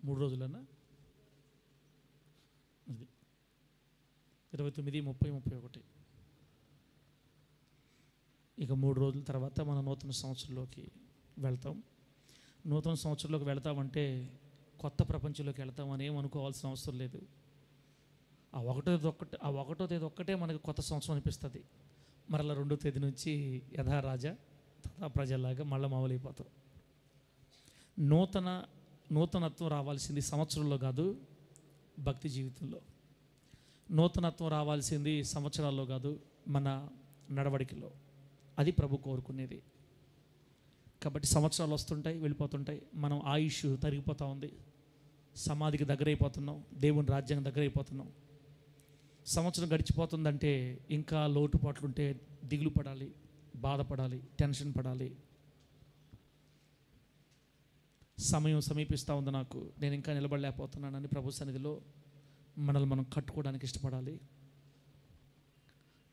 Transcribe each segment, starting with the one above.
3 రోజులన్నా, అది 29, 30, 31. ఇక 3 రోజుల తర్వాత మనం నూతన సంవత్సరంలోకి వెళ్తాం. నూతన సంవత్సరంలోకి వెళ్తామంటే కొత్త ప్రపంచంలోకి వెళ్తామని ఏమనుకోవాల్సిన అవసరం లేదు. ఆ ఒకటో తేదీ ఒక్కటే మనకి కొత్త సంవత్సరం అనిపిస్తుంది. మరలా 2వ తేదీ నుంచి యథా రాజా తథా ప్రజల్లాగా మళ్ళీ మామూలైపోతాం. నూతనత్వం రావాల్సింది సంవత్సరంలో కాదు, భక్తి జీవితంలో. నూతనత్వం రావాల్సింది సంవత్సరాల్లో కాదు, మన నడవడికలో. అది ప్రభు కోరుకునేది. కాబట్టి సంవత్సరాలు వస్తుంటాయి, వెళ్ళిపోతుంటాయి. మనం ఆయుష్ తరిగిపోతూ ఉంది, సమాధికి దగ్గరైపోతున్నాం, దేవుని రాజ్యానికి దగ్గరైపోతున్నాం. సంవత్సరం గడిచిపోతుందంటే ఇంకా లోటుపాట్లుంటే దిగులు పడాలి, బాధపడాలి, టెన్షన్ పడాలి. సమయం సమీపిస్తూ ఉంది, నేను ఇంకా నిలబడలేకపోతున్నానని ప్రభు సన్నిధిలో మనల్ని మనం కట్టుకోవడానికి ఇష్టపడాలి.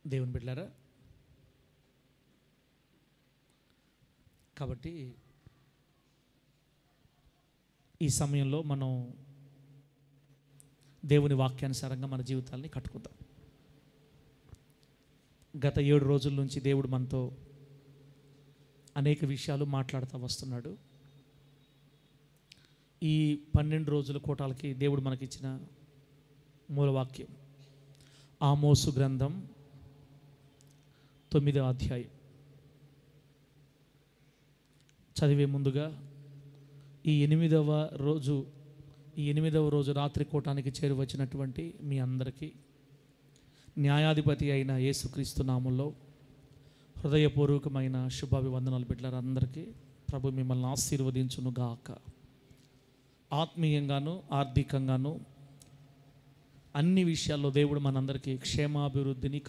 దేవుని బిడ్డలారా, కాబట్టి ఈ సమయంలో మనం దేవుని వాక్యానుసారంగా మన జీవితాలని కట్టుకుందాం. గత 7 రోజుల నుంచి దేవుడు మనతో అనేక విషయాలు మాట్లాడుతూ వస్తున్నాడు. ఈ 12 రోజుల కూటాలకి దేవుడు మనకిచ్చిన మూలవాక్యం ఆమోసు గ్రంథం 9వ అధ్యాయం. చదివే ముందుగా ఈ 8వ రోజు రాత్రి కూటానికి చేరువచ్చినటువంటి మీ అందరికీ న్యాయాధిపతి అయిన యేసుక్రీస్తు నామంలో హృదయపూర్వకమైన శుభాభివందనాలు. బిడ్డలందరికీ ప్రభు మిమ్మల్ని ఆశీర్వదించును గాక. ఆత్మీయంగాను ఆర్థికంగాను అన్ని విషయాల్లో దేవుడు మనందరికీ క్షేమాభివృద్ధిని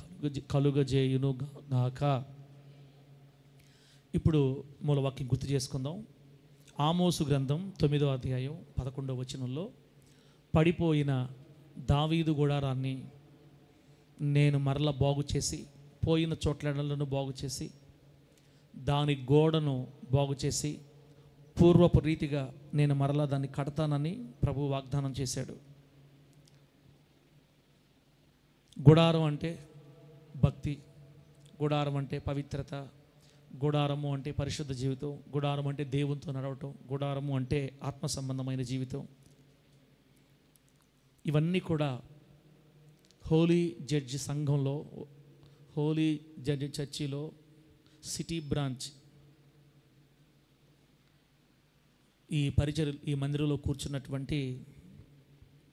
కలుగజేయును గాక. ఇప్పుడు మూలవాక్యం గుర్తు చేసుకుందాం. ఆమోసు గ్రంథం 9వ అధ్యాయం 11వ వచనంలో, పడిపోయిన దావీదు గుడారాన్ని నేను మరల బాగు చేసి, పోయిన చోట్లను బాగు చేసి, దాని గోడను బాగు చేసి, పూర్వపు రీతిగా నేను మరలా దాన్ని కడతానని ప్రభు వాగ్దానం చేశాడు. గుడారం అంటే భక్తి, గుడారం అంటే పవిత్రత, గుడారము అంటే పరిశుద్ధ జీవితం, గుడారం అంటే దేవునితో నడవటం, గుడారము అంటే ఆత్మ సంబంధమైన జీవితం. ఇవన్నీ కూడా హోలీ జడ్జి సంఘంలో, హోలీ జడ్జి చర్చిలో, సిటీ బ్రాంచ్ ఈ మందిరంలో కూర్చున్నటువంటి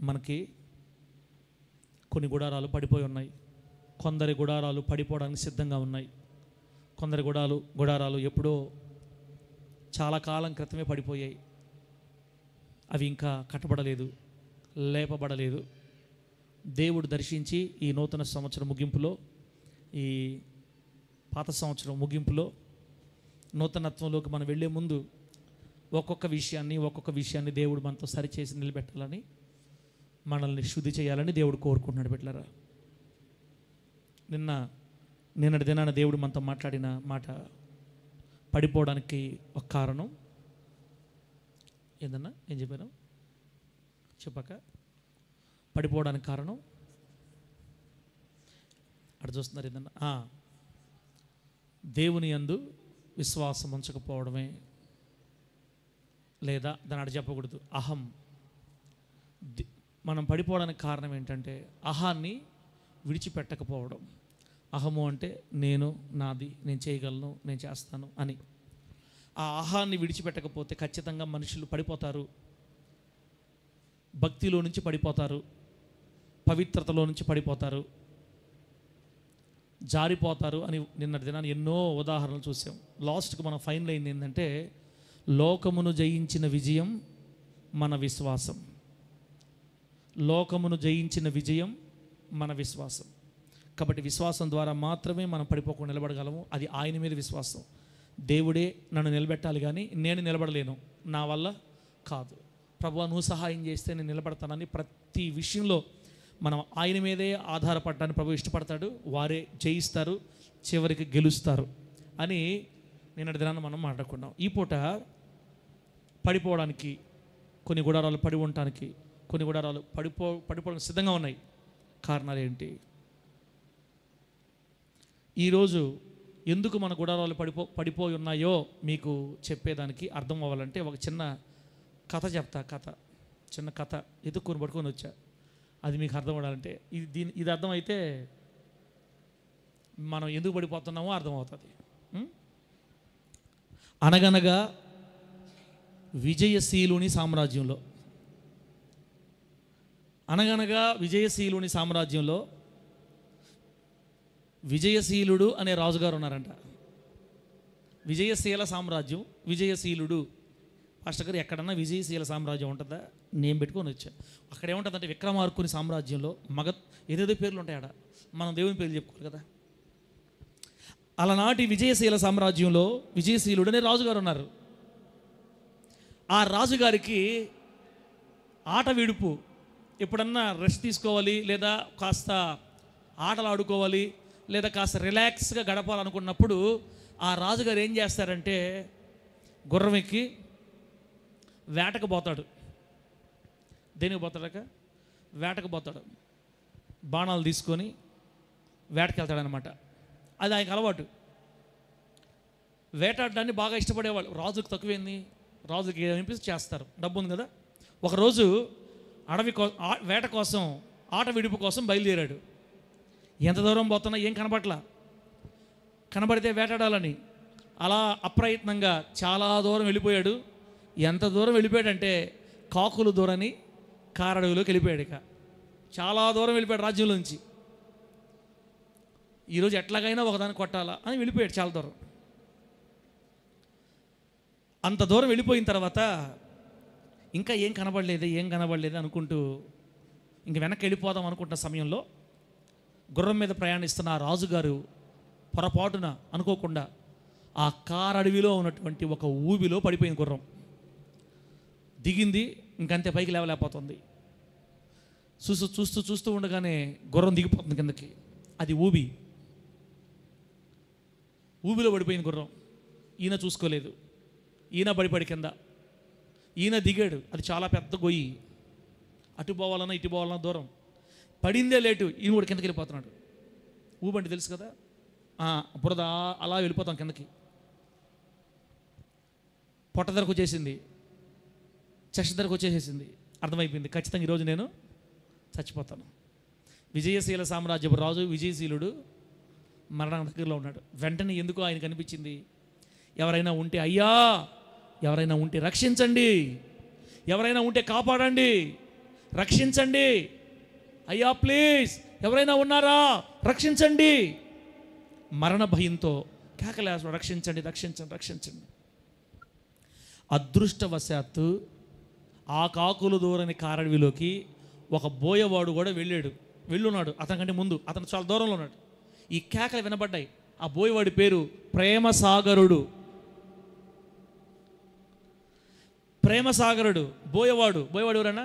మనకి కొన్ని గుడారాలు పడిపోయి ఉన్నాయి. కొందరి గుడారాలు పడిపోవడానికి సిద్ధంగా ఉన్నాయి. కొందరి గుడారాలు ఎప్పుడో చాలా కాలం క్రితమే పడిపోయాయి. అవి ఇంకా కట్టబడలేదు, లేపబడలేదు. దేవుడు దర్శించి ఈ నూతన సంవత్సరం ముగింపులో, ఈ పాత సంవత్సరం ముగింపులో, నూతనత్వంలోకి మనం వెళ్ళే ముందు ఒక్కొక్క విషయాన్ని దేవుడు మనతో సరిచేసి నిలబెట్టాలని, మనల్ని శుద్ధి చేయాలని దేవుడు కోరుకుంటున్నాడు. బిడ్డలారా, నిన్నటి దినాన దేవుడు మనతో మాట్లాడిన మాట, పడిపోవడానికి ఒక కారణం ఏందన్నా? ఏం చెప్పాను చెప్పాక? పడిపోవడానికి కారణం అక్కడ చూస్తున్నారు ఏందన్నా? దేవుని యందు విశ్వాసం ఉంచకపోవడమే, లేదా దాని అడ చెప్పకూడదు, అహం. మనం పడిపోవడానికి కారణం ఏంటంటే అహాన్ని విడిచిపెట్టకపోవడం. అహము అంటే నేను, నాది, నేను చేయగలను, నేను చేస్తాను అని. ఆ అహాన్ని విడిచిపెట్టకపోతే ఖచ్చితంగా మనుషులు పడిపోతారు. భక్తిలో నుంచి పడిపోతారు, పవిత్రతలో నుంచి పడిపోతారు, జారిపోతారు అని నిన్నటి దినాన్ని ఎన్నో ఉదాహరణలు చూసాం. లాస్ట్కి మనం ఫైనల్ అయింది ఏంటంటే, లోకమును జయించిన విజయం మన విశ్వాసం. లోకమును జయించిన విజయం మన విశ్వాసం. కాబట్టి విశ్వాసం ద్వారా మాత్రమే మనం పడిపోకుండా నిలబడగలము. అది ఆయన మీద విశ్వాసం. దేవుడే నన్ను నిలబెట్టాలి కానీ నేను నిలబడలేను, నా వల్ల కాదు. ప్రభువా నువ్వు సహాయం చేస్తే నేను నిలబడతానని ప్రతి విషయంలో మనం ఆయన మీదే ఆధారపడటాన్ని ప్రభు ఇష్టపడతాడు. వారే జయిస్తారు, చివరికి గెలుస్తారు అని నిన్నటి దినాన్ని మనం మాట్లాడుకున్నాం. ఈ పూట పడిపోవడానికి కొన్ని గుడారాలు పడి ఉండటానికి, కొన్ని గుడారాలు పడిపోవడానికి సిద్ధంగా ఉన్నాయి. కారణాలు ఏంటి? ఈరోజు ఎందుకు మన గుడారాలు పడిపోయి ఉన్నాయో మీకు చెప్పేదానికి అర్థం అవ్వాలంటే ఒక చిన్న కథ చెప్తా. చిన్న కథ ఎదుక్కుని పట్టుకొని వచ్చా. అది మీకు అర్థం అవ్వాలంటే ఇది అర్థమైతే మనం ఎందుకు పడిపోతున్నామో అర్థమవుతుంది. అనగనగా విజయశీలుని సామ్రాజ్యంలో, విజయశీలుడు అనే రాజుగారు ఉన్నారంట. విజయశీల సామ్రాజ్యం, విజయశీలుడు. పాస్టర్ గారు ఎక్కడన్నా విజయశీల సామ్రాజ్యం ఉంటుందా? నేను పెట్టుకొని వచ్చా. అక్కడ ఏముంటుందంటే విక్రమార్కుని సామ్రాజ్యంలో ఏదేదో పేర్లు ఉంటాయి. ఆడ మనం దేవుని పేర్లు చెప్పుకోవాలి కదా. అలనాటి విజయశీల సామ్రాజ్యంలో విజయశీలుడు అనే రాజుగారు ఉన్నారు. ఆ రాజుగారికి ఆట విడుపు, ఎప్పుడన్నా రెస్ట్ తీసుకోవాలి, లేదా కాస్త ఆటలు ఆడుకోవాలి, లేదా కాస్త రిలాక్స్గా గడపాలనుకున్నప్పుడు ఆ రాజుగారు ఏం చేస్తారంటే గుర్రం ఎక్కి వేటకు పోతాడు. దేనికి పోతాడక? వేటకు పోతాడు. బాణాలు తీసుకొని వేటకి వెళ్తాడనమాట. అది ఆయనకు అలవాటు. వేటాడడాన్ని బాగా ఇష్టపడేవాళ్ళు. రాజుకు తక్కువేంది, రాజుకి ఏమనిపిస్తే చేస్తారు, డబ్బు ఉంది కదా. ఒకరోజు వేట కోసం, ఆట విడుపు కోసం బయలుదేరాడు. ఎంత దూరం పోతున్నా ఏం కనబట్లా. కనబడితే వేటాడాలని అలా అప్రయత్నంగా చాలా దూరం వెళ్ళిపోయాడు. ఎంత దూరం వెళ్ళిపోయాడంటే కాకులు దూరని కారడవిలోకి వెళ్ళిపోయాడు. ఇక చాలా దూరం వెళ్ళిపోయాడు రాజ్యంలోంచి. ఈరోజు ఎట్లాగైనా ఒకదాన్ని కొట్టాలా అని వెళ్ళిపోయాడు చాలా దూరం. అంత దూరం వెళ్ళిపోయిన తర్వాత ఇంకా ఏం కనబడలేదు అనుకుంటూ ఇంక వెనక్కి వెళ్ళిపోదాం అనుకుంటున్న సమయంలో గుర్రం మీద ప్రయాణిస్తున్న ఆ రాజుగారు పొరపాటున అనుకోకుండా ఆ కారడవిలో ఉన్నటువంటి ఒక ఊబిలో పడిపోయింది. గుర్రం దిగింది, ఇంకంతే, పైకి లేవలేకపోతుంది. చూస్తూ ఉండగానే గుర్రం దిగిపోతుంది కిందకి. అది ఊబిలో పడిపోయింది గుర్రం. ఈయన చూసుకోలేదు, ఈయన పడిపడి కింద. ఈయన దిగాడు. అది చాలా పెద్ద గొయ్యి, అటు పోవాలన్నా ఇటు పోవాలన్నా దూరం. పడిందే లేటు, ఈయన కూడా కిందకి వెళ్ళిపోతున్నాడు. ఊబండి తెలుసు కదా, బురద అలా వెళ్ళిపోతాం కిందకి. పొట్ట ధరకు వచ్చేసింది, చెస్ట్ ధరకు వచ్చేసేసింది. అర్థమైపోయింది, ఖచ్చితంగా ఈరోజు నేను చచ్చిపోతాను. విజయశీల సామ్రాజ్యపు రాజు విజయశీలుడు మరణ దగ్గరలో ఉన్నాడు. వెంటనే ఎందుకో ఆయన కనిపించింది, ఎవరైనా ఉంటే అయ్యా, ఎవరైనా ఉంటే రక్షించండి, ఎవరైనా ఉంటే కాపాడండి, రక్షించండి అయ్యా, ప్లీజ్ ఎవరైనా ఉన్నారా, రక్షించండి. మరణ భయంతో కేకలేస్తాడు, రక్షించండి, రక్షించండి, రక్షించండి. అదృష్టవశాత్తు ఆ కాకులు దూరని కారడవిలోకి ఒక బోయవాడు కూడా వెళ్ళున్నాడు. అతనికంటే ముందు, అతను చాలా దూరంలో ఉన్నాడు. ఈ కేకలు వినబడ్డాయి. ఆ బోయవాడి పేరు ప్రేమసాగరుడు. బోయవాడు ఎవరన్నా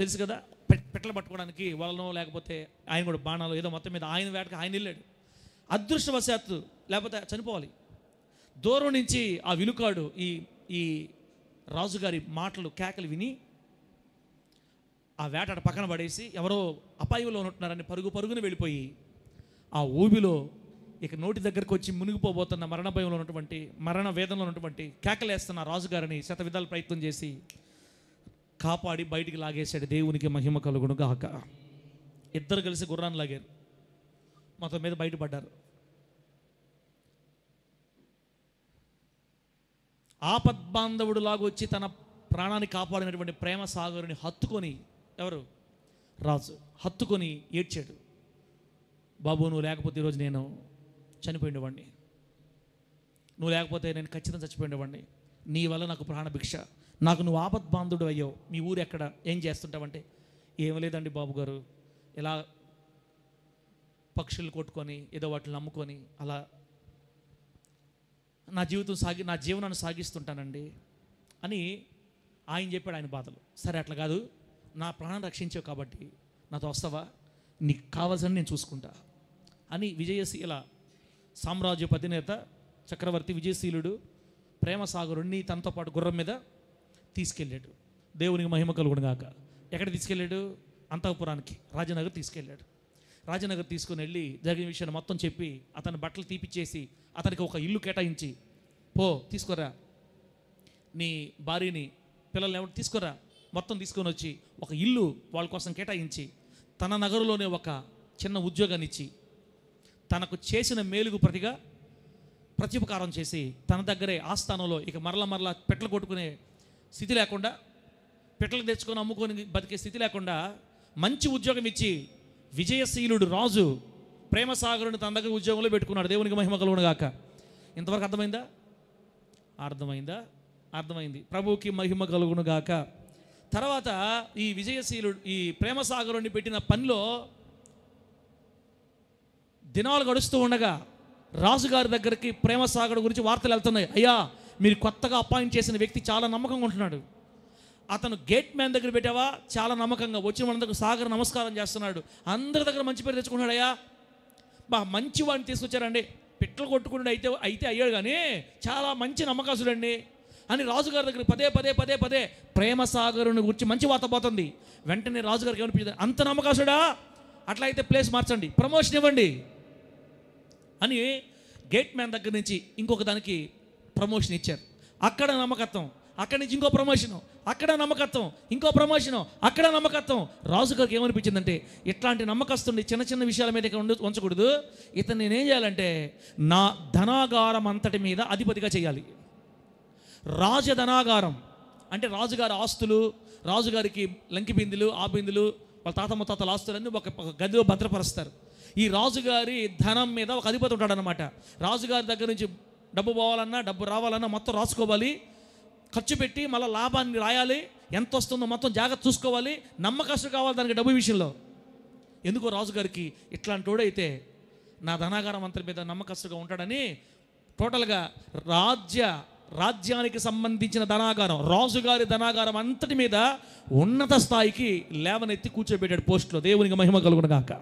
తెలుసు కదా. పెట్టలు పట్టుకోవడానికి వాళ్ళనో లేకపోతే ఆయన కూడా బాణాలు ఏదో మొత్తం మీద ఆయన వేటకి ఆయన వెళ్ళాడు. అదృష్టవశాత్తు లేకపోతే చనిపోవాలి. దూరం నుంచి ఆ విలుకాడు ఈ రాజుగారి మాటలు కేకలు విని ఆ వేటాడ పక్కన పడేసి ఎవరో అపాయంలో ఉంటున్నారని పరుగున వెళ్ళిపోయి ఆ ఊబిలో ఇక నోటి దగ్గరకు వచ్చి మునిగిపోబోతున్న మరణ భయంలో ఉన్నటువంటి, మరణ వేదంలో ఉన్నటువంటి కేకలేస్తున్న రాజుగారిని శతవిధాలు ప్రయత్నం చేసి కాపాడి బయటికి లాగేశాడు. దేవునికి మహిమ కలుగును గాక. ఇద్దరు కలిసి గుర్రాన్ని లాగారు, మొత్తం మీద బయటపడ్డారు. ఆపద్బాంధవుడు లాగొచ్చి తన ప్రాణాన్ని కాపాడినటువంటి ప్రేమ సాగరుని హత్తుకొని, ఎవరు? రాజు హత్తుకొని ఏడ్చాడు. బాబు, నువ్వు లేకపోతే ఈరోజు నేను చనిపోయినవాడిని, నువ్వు లేకపోతే నేను ఖచ్చితంగా చచ్చిపోయినవాడిని, నీ వల్ల నాకు ప్రాణభిక్ష, నాకు నువ్వు ఆపద్బాంధుడు అయ్యావు. మీ ఊరు ఎక్కడ, ఏం చేస్తుంటావంటే, ఏం లేదండి బాబు గారు, ఇలా పక్షులు కొట్టుకొని ఏదో వాటిని నమ్ముకొని అలా నా జీవనాన్ని సాగిస్తుంటానండి అని ఆయన చెప్పాడు ఆయన బాధలు. సరే, అట్లా కాదు, నా ప్రాణం రక్షించావు కాబట్టి నాతో వస్తావా, నీకు కావాల్సిన నేను చూసుకుంటా అని విజయశీల సామ్రాజ్యపు అధినేత చక్రవర్తి విజయశీలుడు ప్రేమసాగరుడిని తనతో పాటు గుర్రం మీద తీసుకెళ్ళాడు. దేవునికి మహిమ కలుగును గాక. ఎక్కడ తీసుకెళ్ళాడు? అంతఃపురానికి, రాజనగర్ తీసుకెళ్ళాడు. రాజనగర్ తీసుకుని వెళ్ళి జరిగిన విషయాన్ని మొత్తం చెప్పి అతని బట్టలు తీపిచ్చేసి అతనికి ఒక ఇల్లు కేటాయించి, పో తీసుకురా నీ భార్యని పిల్లల్ని ఎవరు తీసుకురా, మొత్తం తీసుకొని వచ్చి ఒక ఇల్లు వాళ్ళ కోసం కేటాయించి తన నగరులోనే ఒక చిన్న ఉద్యోగాన్ని ఇచ్చి తనకు చేసిన మేలుకు ప్రతిగా ప్రత్యుపకారం చేసి తన దగ్గరే ఆస్థానంలో ఇక మరలా పెట్టలు కొట్టుకునే స్థితి లేకుండా, పెట్టలు తెచ్చుకొని అమ్ముకొని బతికే స్థితి లేకుండా మంచి ఉద్యోగం ఇచ్చి విజయశీలుడు రాజు ప్రేమసాగరుని తన దగ్గర ఉద్యోగంలో పెట్టుకున్నాడు. దేవునికి మహిమ కలుగును గాక. ఇంతవరకు అర్థమైందా? అర్థమైంది. ప్రభువుకి మహిమ కలుగును గాక. తర్వాత ఈ విజయశీలుడు ఈ ప్రేమసాగరుని పెట్టిన పనిలో దినాలు గడుస్తూ ఉండగా రాజుగారి దగ్గరికి ప్రేమసాగరుడు గురించి వార్తలు వెళ్తున్నాయి. అయ్యా, మీరు కొత్తగా అపాయింట్ చేసిన వ్యక్తి చాలా నమ్మకంగా ఉంటున్నాడు. అతను గేట్ మ్యాన్ దగ్గర పెట్టావా, చాలా నమ్మకంగా వచ్చిన మన దగ్గర సాగర్ నమస్కారం చేస్తున్నాడు, అందరి దగ్గర మంచి పేరు తెచ్చుకున్నాడు. అయ్యా, మంచి వాడిని తీసుకొచ్చారండి, పిట్టలు కొట్టుకున్నాడు అయితే అయ్యాడు, కానీ చాలా మంచి నమ్మకాసుడండి అని రాజుగారి దగ్గర పదే ప్రేమసాగరుని గురించి మంచి వార్త పోతుంది. వెంటనే రాజుగారికి ఏమనిపించింది? అంత నమ్మకాసుడా, అట్లా అయితే ప్లేస్ మార్చండి, ప్రమోషన్ ఇవ్వండి అని గేట్ మ్యాన్ దగ్గర నుంచి ఇంకొక దానికి ప్రమోషన్ ఇచ్చారు. అక్కడ నమ్మకత్వం, అక్కడి నుంచి ఇంకో ప్రమోషను, అక్కడ నమ్మకత్వం, ఇంకో ప్రమోషను, అక్కడ నమ్మకత్వం. రాజుగారికి ఏమనిపించిందంటే, ఇట్లాంటి నమ్మకస్తుండి చిన్న విషయాల మీద ఉంచకూడదు, ఇతను నేనేం చేయాలంటే నా ధనాగారం అంతటి మీద అధిపతిగా చేయాలి. రాజధనాగారం అంటే రాజుగారి ఆస్తులు, రాజుగారికి లంకి బిందులు, ఆ బిందులు, వాళ్ళ తాత ముత్తాతల ఆస్తులన్నీ ఒక గదిలో భద్రపరుస్తారు. ఈ రాజుగారి ధనం మీద ఒక అధిపతి ఉంటాడనమాట. రాజుగారి దగ్గర నుంచి డబ్బు పోవాలన్నా డబ్బు రావాలన్నా మొత్తం రాసుకోవాలి, ఖర్చు పెట్టి మళ్ళీ లాభాన్ని రాయాలి, ఎంత వస్తుందో మొత్తం జాగ్రత్త చూసుకోవాలి, నమ్మకస్తుడు కావాలి దానికి డబ్బు విషయంలో. ఎందుకో రాజుగారికి ఇట్లాంటి వాడైతే నా ధనాగారం అంతటి మీద నమ్మకస్తుగా ఉంటాడని టోటల్గా రాజ్యానికి సంబంధించిన ధనాగారం, రాజుగారి ధనాగారం అంతటి మీద ఉన్నత స్థాయికి లేవనెత్తి కూర్చోబెట్టాడు పోస్టులో. దేవునికి మహిమ కలుగును గాక.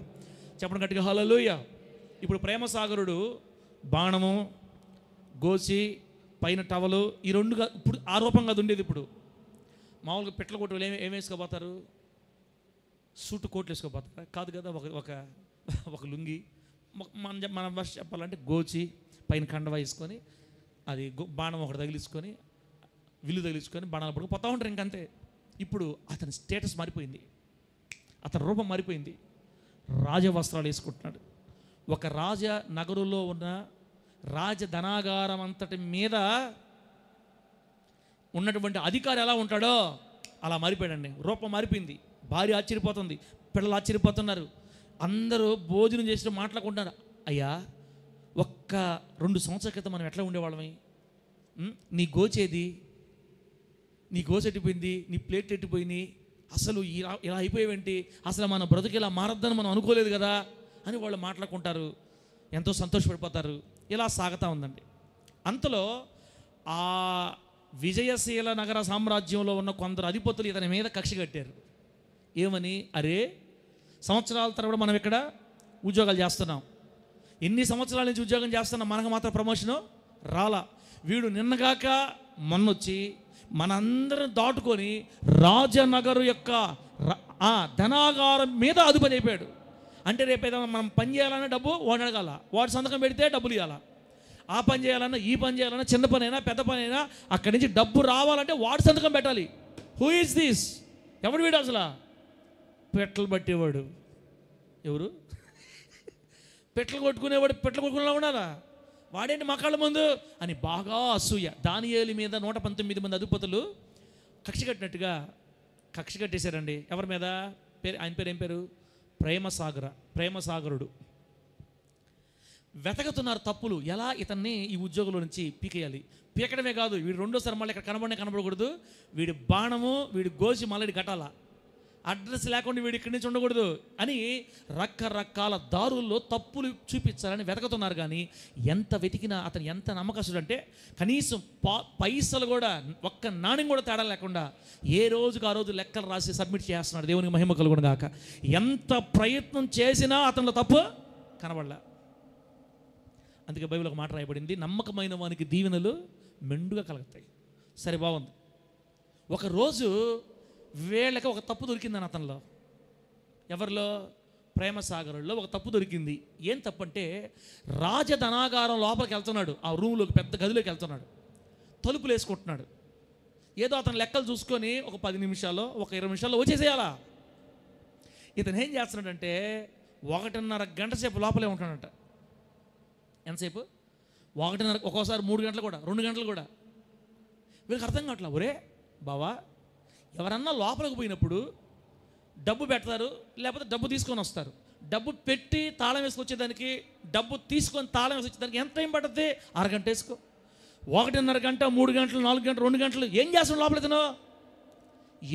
చెప్పడం గట్టిగా హల్లెలూయా. ఇప్పుడు ప్రేమసాగరుడు బాణము, గోచి, పైన టవలు, ఈ రెండుగా ఇప్పుడు ఆరోపంగా అది ఉండేది. ఇప్పుడు మామూలుగా పెట్టల కొట్టు ఏం వేసుకోపోతారు? సూటు కోట్లు వేసుకోపోతారు కాదు కదా, ఒక లుంగి, మన భాష చెప్పాలంటే గోచి, పైన కండవ వేసుకొని అది బాణం ఒకటి తగిలించుకొని విల్లు తగిలించుకొని బాణాలు పడుకు పోతూ ఉంటారు. ఇంకంతే. ఇప్పుడు అతని స్టేటస్ మారిపోయింది, అతని రూపం మారిపోయింది. రాజవస్త్రాలు వేసుకుంటున్నాడు. ఒక రాజ నగరులో ఉన్న రాజధనాగారం అంతటి మీద ఉన్నటువంటి అధికారి ఎలా ఉంటాడో అలా మారిపోయాడండి. రూపం మారిపోయింది. భార్య ఆశ్చర్యపోతుంది, పిల్లలు ఆశ్చర్యపోతున్నారు, అందరూ భోజనం చేసి మాట్లాడుకుంటున్నారు. అయ్యా, ఒక్క 2 సంవత్సరాల క్రితం మనం ఎట్లా ఉండేవాళ్ళమే? నీ గోచేది, నీ గోచె ఎట్టిపోయింది, నీ ప్లేట్ ఎట్టిపోయింది, అసలు ఇలా అయిపోయేవేంటి, అసలు మన బ్రతుకు ఇలా మారద్దని మనం అనుకోలేదు కదా అని వాళ్ళు మాట్లాడుకుంటారు, ఎంతో సంతోషపడిపోతారు. ఇలా సాగుతూ ఉందండి. అంతలో ఆ విజయశీల నగర సామ్రాజ్యంలో ఉన్న కొందరు అధిపతులు ఇతని మీద కక్ష కట్టారు. ఏమని? అరే, సంవత్సరాల తరబడి మనం ఇక్కడ ఉద్యోగాలు చేస్తున్నాం, ఎన్ని సంవత్సరాల నుంచి ఉద్యోగం చేస్తున్నాం, మనకు మాత్రం ప్రమోషను రాలా. వీడు నిన్నగాక మొన్నొచ్చి మనందరం దాటుకొని రాజనగరు యొక్క ధనాగారం మీద అధిపతి అయిపోయాడు. అంటే రేపు ఏదైనా మనం పని చేయాలన్నా డబ్బు వాడు అడగాల, వాడు సంతకం పెడితే డబ్బులు ఇవ్వాలా, ఆ పని చేయాలన్నా ఈ పని చేయాలన్నా, చిన్న పని అయినా పెద్ద పని అయినా అక్కడి నుంచి డబ్బు రావాలంటే వాడు సంతకం పెట్టాలి. Who is this? ఎవడు వీడు అసలు? పెట్టలు పట్టేవాడు. ఎవరు? పెట్టలు కొట్టుకునేవాడు. పెట్టలు కొట్టుకునేలా ఉండాలా? వాడేంటి మా కళ్ళ ముందు అని బాగా అసూయ. దానియేలు మీద 119 మంది అధిపతులు కక్ష కట్టినట్టుగా కక్ష కట్టేశారండి. ఎవరి మీద? ఆయన పేరు ఏం పేరు? ప్రేమసాగరుడు. వెతకుతున్నారు తప్పులు, ఎలా ఇతన్ని ఈ ఉద్యోగంలో నుంచి పీకేయాలి. పీకడమే కాదు, వీడు రెండోసారి మళ్ళీ ఇక్కడ కనబడకూడదు, వీడి బాణము, వీడి గోసి మళ్ళీ కట్టాల, అడ్రస్ లేకుండా వీడు ఇక్కడి నుంచి ఉండకూడదు అని రకరకాల దారుల్లో తప్పులు చూపించాలని వెతకుతున్నారు. కానీ ఎంత వెతికినా అతను ఎంత నమ్మకస్తుడు అంటే కనీసం పైసలు కూడా, ఒక్క నాణ్యం కూడా తేడా లేకుండా ఏ రోజుకు ఆ రోజు లెక్కలు రాసి సబ్మిట్ చేస్తున్నాడు. దేవునికి మహిమ కలుగును గాక. ఎంత ప్రయత్నం చేసినా అతనిలో తప్పు కనబడలే. అందుకే బైబిల్ ఒక మాట రాయబడింది, నమ్మకమైన వానికి దీవెనలు మెండుగా కలుగుతాయి. సరే, బాగుంది. ఒకరోజు వీళ్ళకి ఒక తప్పు దొరికిందని అతనిలో. ఎవరిలో? ప్రేమసాగరుల్లో ఒక తప్పు దొరికింది. ఏం తప్పు అంటే, రాజధనాగారం లోపలికి వెళ్తున్నాడు. ఆ రూమ్లోకి, పెద్ద గదిలోకి వెళ్తున్నాడు. తలుపులు వేసుకుంటున్నాడు. ఏదో అతను లెక్కలు చూసుకొని ఒక 10 నిమిషాల్లో, ఒక 20 నిమిషాల్లో వచ్చేసేయాలా. ఇతను ఏం చేస్తున్నాడంటే 1.5 గంట సేపు లోపలే ఉంటున్నాడంట. ఎంతసేపు? 1.5, ఒక్కోసారి 3 గంటలు కూడా, 2 గంటలు కూడా. వీళ్ళకి అర్థం కావట్లా. ఒరే బావా, ఎవరన్నా లోపలికి పోయినప్పుడు డబ్బు పెడతారు, లేకపోతే డబ్బు తీసుకొని వస్తారు. డబ్బు పెట్టి తాళం వేసుకొచ్చేదానికి, డబ్బు తీసుకొని తాళం వేసి వచ్చేదానికి ఎంత టైం పడుతుంది? 1/2 గంట వేసుకో. 1.5 గంట, 3 గంటలు, 4 గంటలు, 2 గంటలు ఏం చేస్తున్నాడు లోపల ఇతను?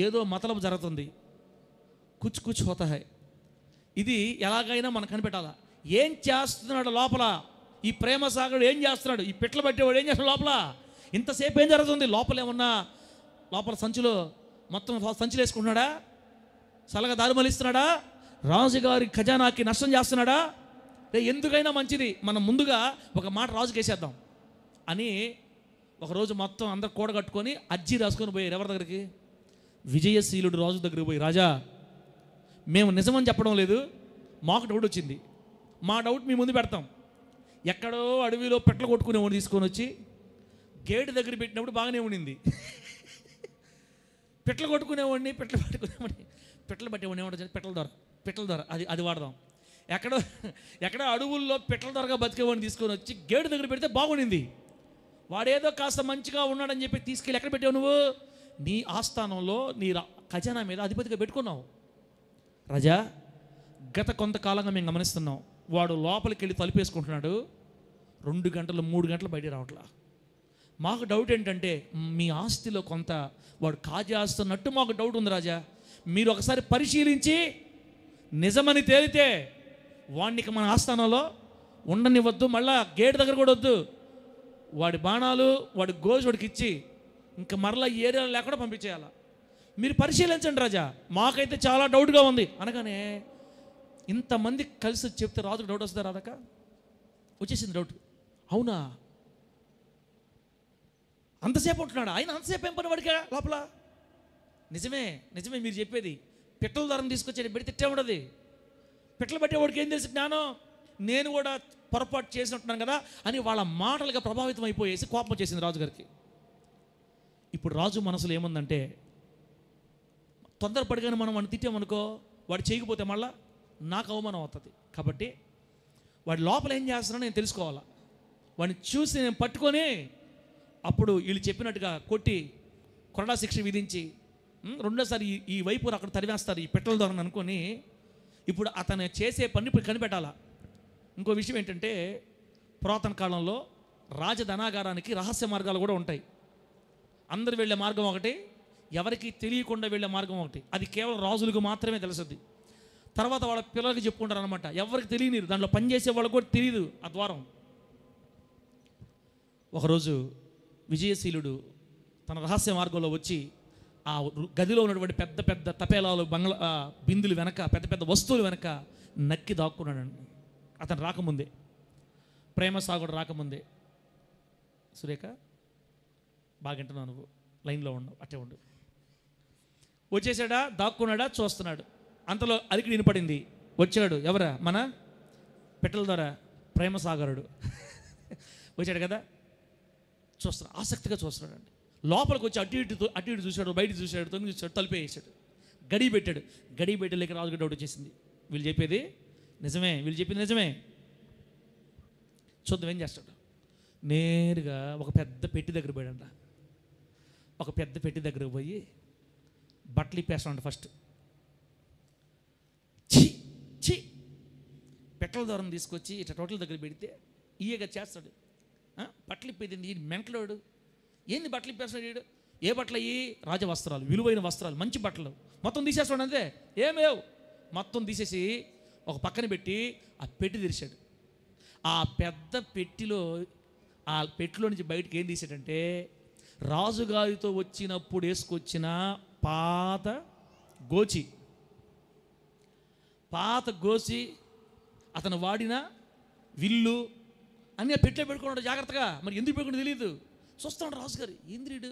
ఏదో మతలబు జరుగుతుంది. కుచ్ కుచ్ హోతా హై. ఇది ఎలాగైనా మనం కనిపెట్టాలా. ఏం చేస్తున్నాడు లోపల ఈ ప్రేమసాగరుడు? ఏం చేస్తున్నాడు? ఈ పిట్టలు పట్టేవాడు ఏం చేస్తున్నాడు లోపల? ఇంతసేపు ఏం జరుగుతుంది లోపల? ఏమన్నా లోపల సంచిలో మొత్తం సంచులు వేసుకుంటున్నాడా? సలగా దారి మలిస్తున్నాడా? రాజుగారి ఖజానాకి నష్టం చేస్తున్నాడా? ఎందుకైనా మంచిది మనం ముందుగా ఒక మాట రాజుకి వేసేద్దాం అని ఒకరోజు మొత్తం అందరు కూడగట్టుకొని అర్జీ రాసుకొని పోయారు. ఎవరి దగ్గరికి? విజయశీలుడు రాజు దగ్గరికి పోయి, రాజా, మేము నిజమని చెప్పడం లేదు, మాకు డౌట్ వచ్చింది, మా డౌట్ మీ ముందు పెడతాం. ఎక్కడో అడవిలో పెట్టలు కొట్టుకునేవాడిని తీసుకొని వచ్చి గేటు దగ్గర పెట్టినప్పుడు బాగానే ఉండింది. పెట్టలు కొట్టుకునేవాడిని, పెట్టలు పట్టేవాడిని ఏమంటారు? పెట్టల ద్వారా అది వాడదాం. ఎక్కడో అడవుల్లో పెట్టల ద్వారాగా బతికేవాడిని తీసుకొని వచ్చి గేటు దగ్గర పెడితే బాగుండింది. వాడేదో కాస్త మంచిగా ఉన్నాడని చెప్పి తీసుకెళ్ళి ఎక్కడ పెట్టావు నువ్వు? నీ ఆస్థానంలో, నీ ఖజానా మీద అధిపతిగా పెట్టుకున్నావు. రాజా, గత కొంతకాలంగా మేము గమనిస్తున్నాం, వాడు లోపలికి వెళ్ళి తలుపేసుకుంటున్నాడు. 2 గంటలు, 3 గంటలు బయట రావట్లా. మాకు డౌట్ ఏంటంటే, మీ ఆస్తిలో కొంత వాడు కాజేస్తున్నట్టు మాకు డౌట్ ఉంది రాజా. మీరు ఒకసారి పరిశీలించి నిజమని తేలితే వాడికి మన ఆస్థానంలో ఉండనివ్వద్దు, మళ్ళా గేట్ దగ్గర కూడా వద్దు. వాడి బాణాలు, వాడి గోజు వాడికి ఇచ్చి ఇంకా మరలా ఈ ఏరియాలో లేకుండా పంపించేయాలా. మీరు పరిశీలించండి రాజా, మాకైతే చాలా డౌట్గా ఉంది అనగానే ఇంతమంది కలిసి చెప్తే రాజుకు డౌట్ వస్తుందా? రాదక వచ్చేసింది డౌట్. అవునా, అంతసేపు ఉంటున్నాడా ఆయన? అంతసేపు ఏం పని వాడికా లోపల? నిజమే మీరు చెప్పేది. పిట్టల ధరను తీసుకొచ్చి పెడితే తిట్టే ఉండదు. పిట్టలు పట్టేవాడికి ఏం తెలుసు జ్ఞానం? నేను కూడా పొరపాటు చేసినట్టున్నాను కదా అని వాళ్ళ మాటలుగా ప్రభావితం అయిపోయేసి కోపం వచ్చేసింది రాజుగారికి. ఇప్పుడు రాజు మనసులో ఏముందంటే, తొందరపడిగానే మనం వాడిని తిట్టామనుకో, వాడు చేయకపోతే మళ్ళా నాకు అవమానం అవుతుంది. కాబట్టి వాడి లోపల ఏం చేస్తున్నాడో నేను తెలుసుకోవాలా. వాడిని చూసి నేను పట్టుకొని అప్పుడు వీళ్ళు చెప్పినట్టుగా కొట్టి కొరడా శిక్ష విధించి రెండోసారి ఈ వైపు అక్కడ తరివేస్తారు ఈ పెట్టల ద్వారా అనుకొని, ఇప్పుడు అతను చేసే పని ఇప్పుడు కనిపెట్టాలా. ఇంకో విషయం ఏంటంటే, పురాతన కాలంలో రాజధనాగారానికి రహస్య మార్గాలు కూడా ఉంటాయి. అందరు వెళ్ళే మార్గం ఒకటి, ఎవరికి తెలియకుండా వెళ్ళే మార్గం ఒకటి. అది కేవలం రాజులకు మాత్రమే తెలుస్తుంది. తర్వాత వాళ్ళ పిల్లలకి చెప్పుకుంటారు అనమాట. ఎవరికి తెలియనిరు, దాంట్లో పనిచేసే వాళ్ళకి కూడా తెలియదు ఆ ద్వారం. ఒకరోజు విజయశీలుడు తన రహస్య మార్గంలో వచ్చి ఆ గదిలో ఉన్నటువంటి పెద్ద పెద్ద తపేలాలు, బిందులు వెనక, పెద్ద పెద్ద వస్తువులు వెనక నక్కి దాక్కున్నాడండి. అతను రాకముందే, ప్రేమసాగరుడు రాకముందే. సురేఖ బాగింటున్నావు, నువ్వు లైన్లో ఉండవు, అట్టే ఉండు. వచ్చేసాడా, దాక్కున్నాడా, చూస్తున్నాడు. అంతలో అలికిడి వినపడింది. వచ్చాడు. ఎవరా? మన పెట్టెల ద్వారా ప్రేమసాగరుడు వచ్చాడు కదా. చూస్తున్నాడు, ఆసక్తిగా చూస్తున్నాడు అండి. లోపలికి వచ్చి అటు ఇటు చూశాడు, బయట చూశాడు, తొంగి చూశాడు, తలుపే వేసాడు, గడి పెట్టాడు. గడి పెట్టలేక రాజుకి డౌట్ వచ్చేసింది. వీళ్ళు చెప్పేది నిజమే. చూద్దాం ఏం చేస్తాడు. నేరుగా ఒక పెద్ద పెట్టి దగ్గర పోయాడంట. ఒక పెద్ద పెట్టి దగ్గరకు పోయి బట్టలు ఇప్పేస్తాడంట. ఫస్ట్ ఛీ పెట్టల దూరం తీసుకొచ్చి ఇట్లా టోటల్ దగ్గర పెడితే ఈయగా చేస్తాడు. బట్టలు ఇప్పేది ఈ మెంటలోడు. ఏంది బట్టలు ఇప్పేస్తాడు వీడు? ఏ బట్టలు అయ్యి? రాజవస్త్రాలు, విలువైన వస్త్రాలు, మంచి బట్టలు మొత్తం తీసేస్తాడు. అంతే, ఏమేవ్ మొత్తం తీసేసి ఒక పక్కన పెట్టి ఆ పెట్టి తెరిచాడు. ఆ పెద్ద పెట్టిలో, ఆ పెట్టిలో నుంచి బయటకు ఏం తీసాడంటే, రాజుగారితో వచ్చినప్పుడు వేసుకొచ్చిన పాత గోచి అతను వాడిన విల్లు అన్నీ పెట్టిలో పెట్టుకున్నాడు జాగ్రత్తగా. మరి ఎందుకు పెట్టుకుని తెలియదు. చూస్తున్నాడు రాజుగారు, ఇంద్రియుడు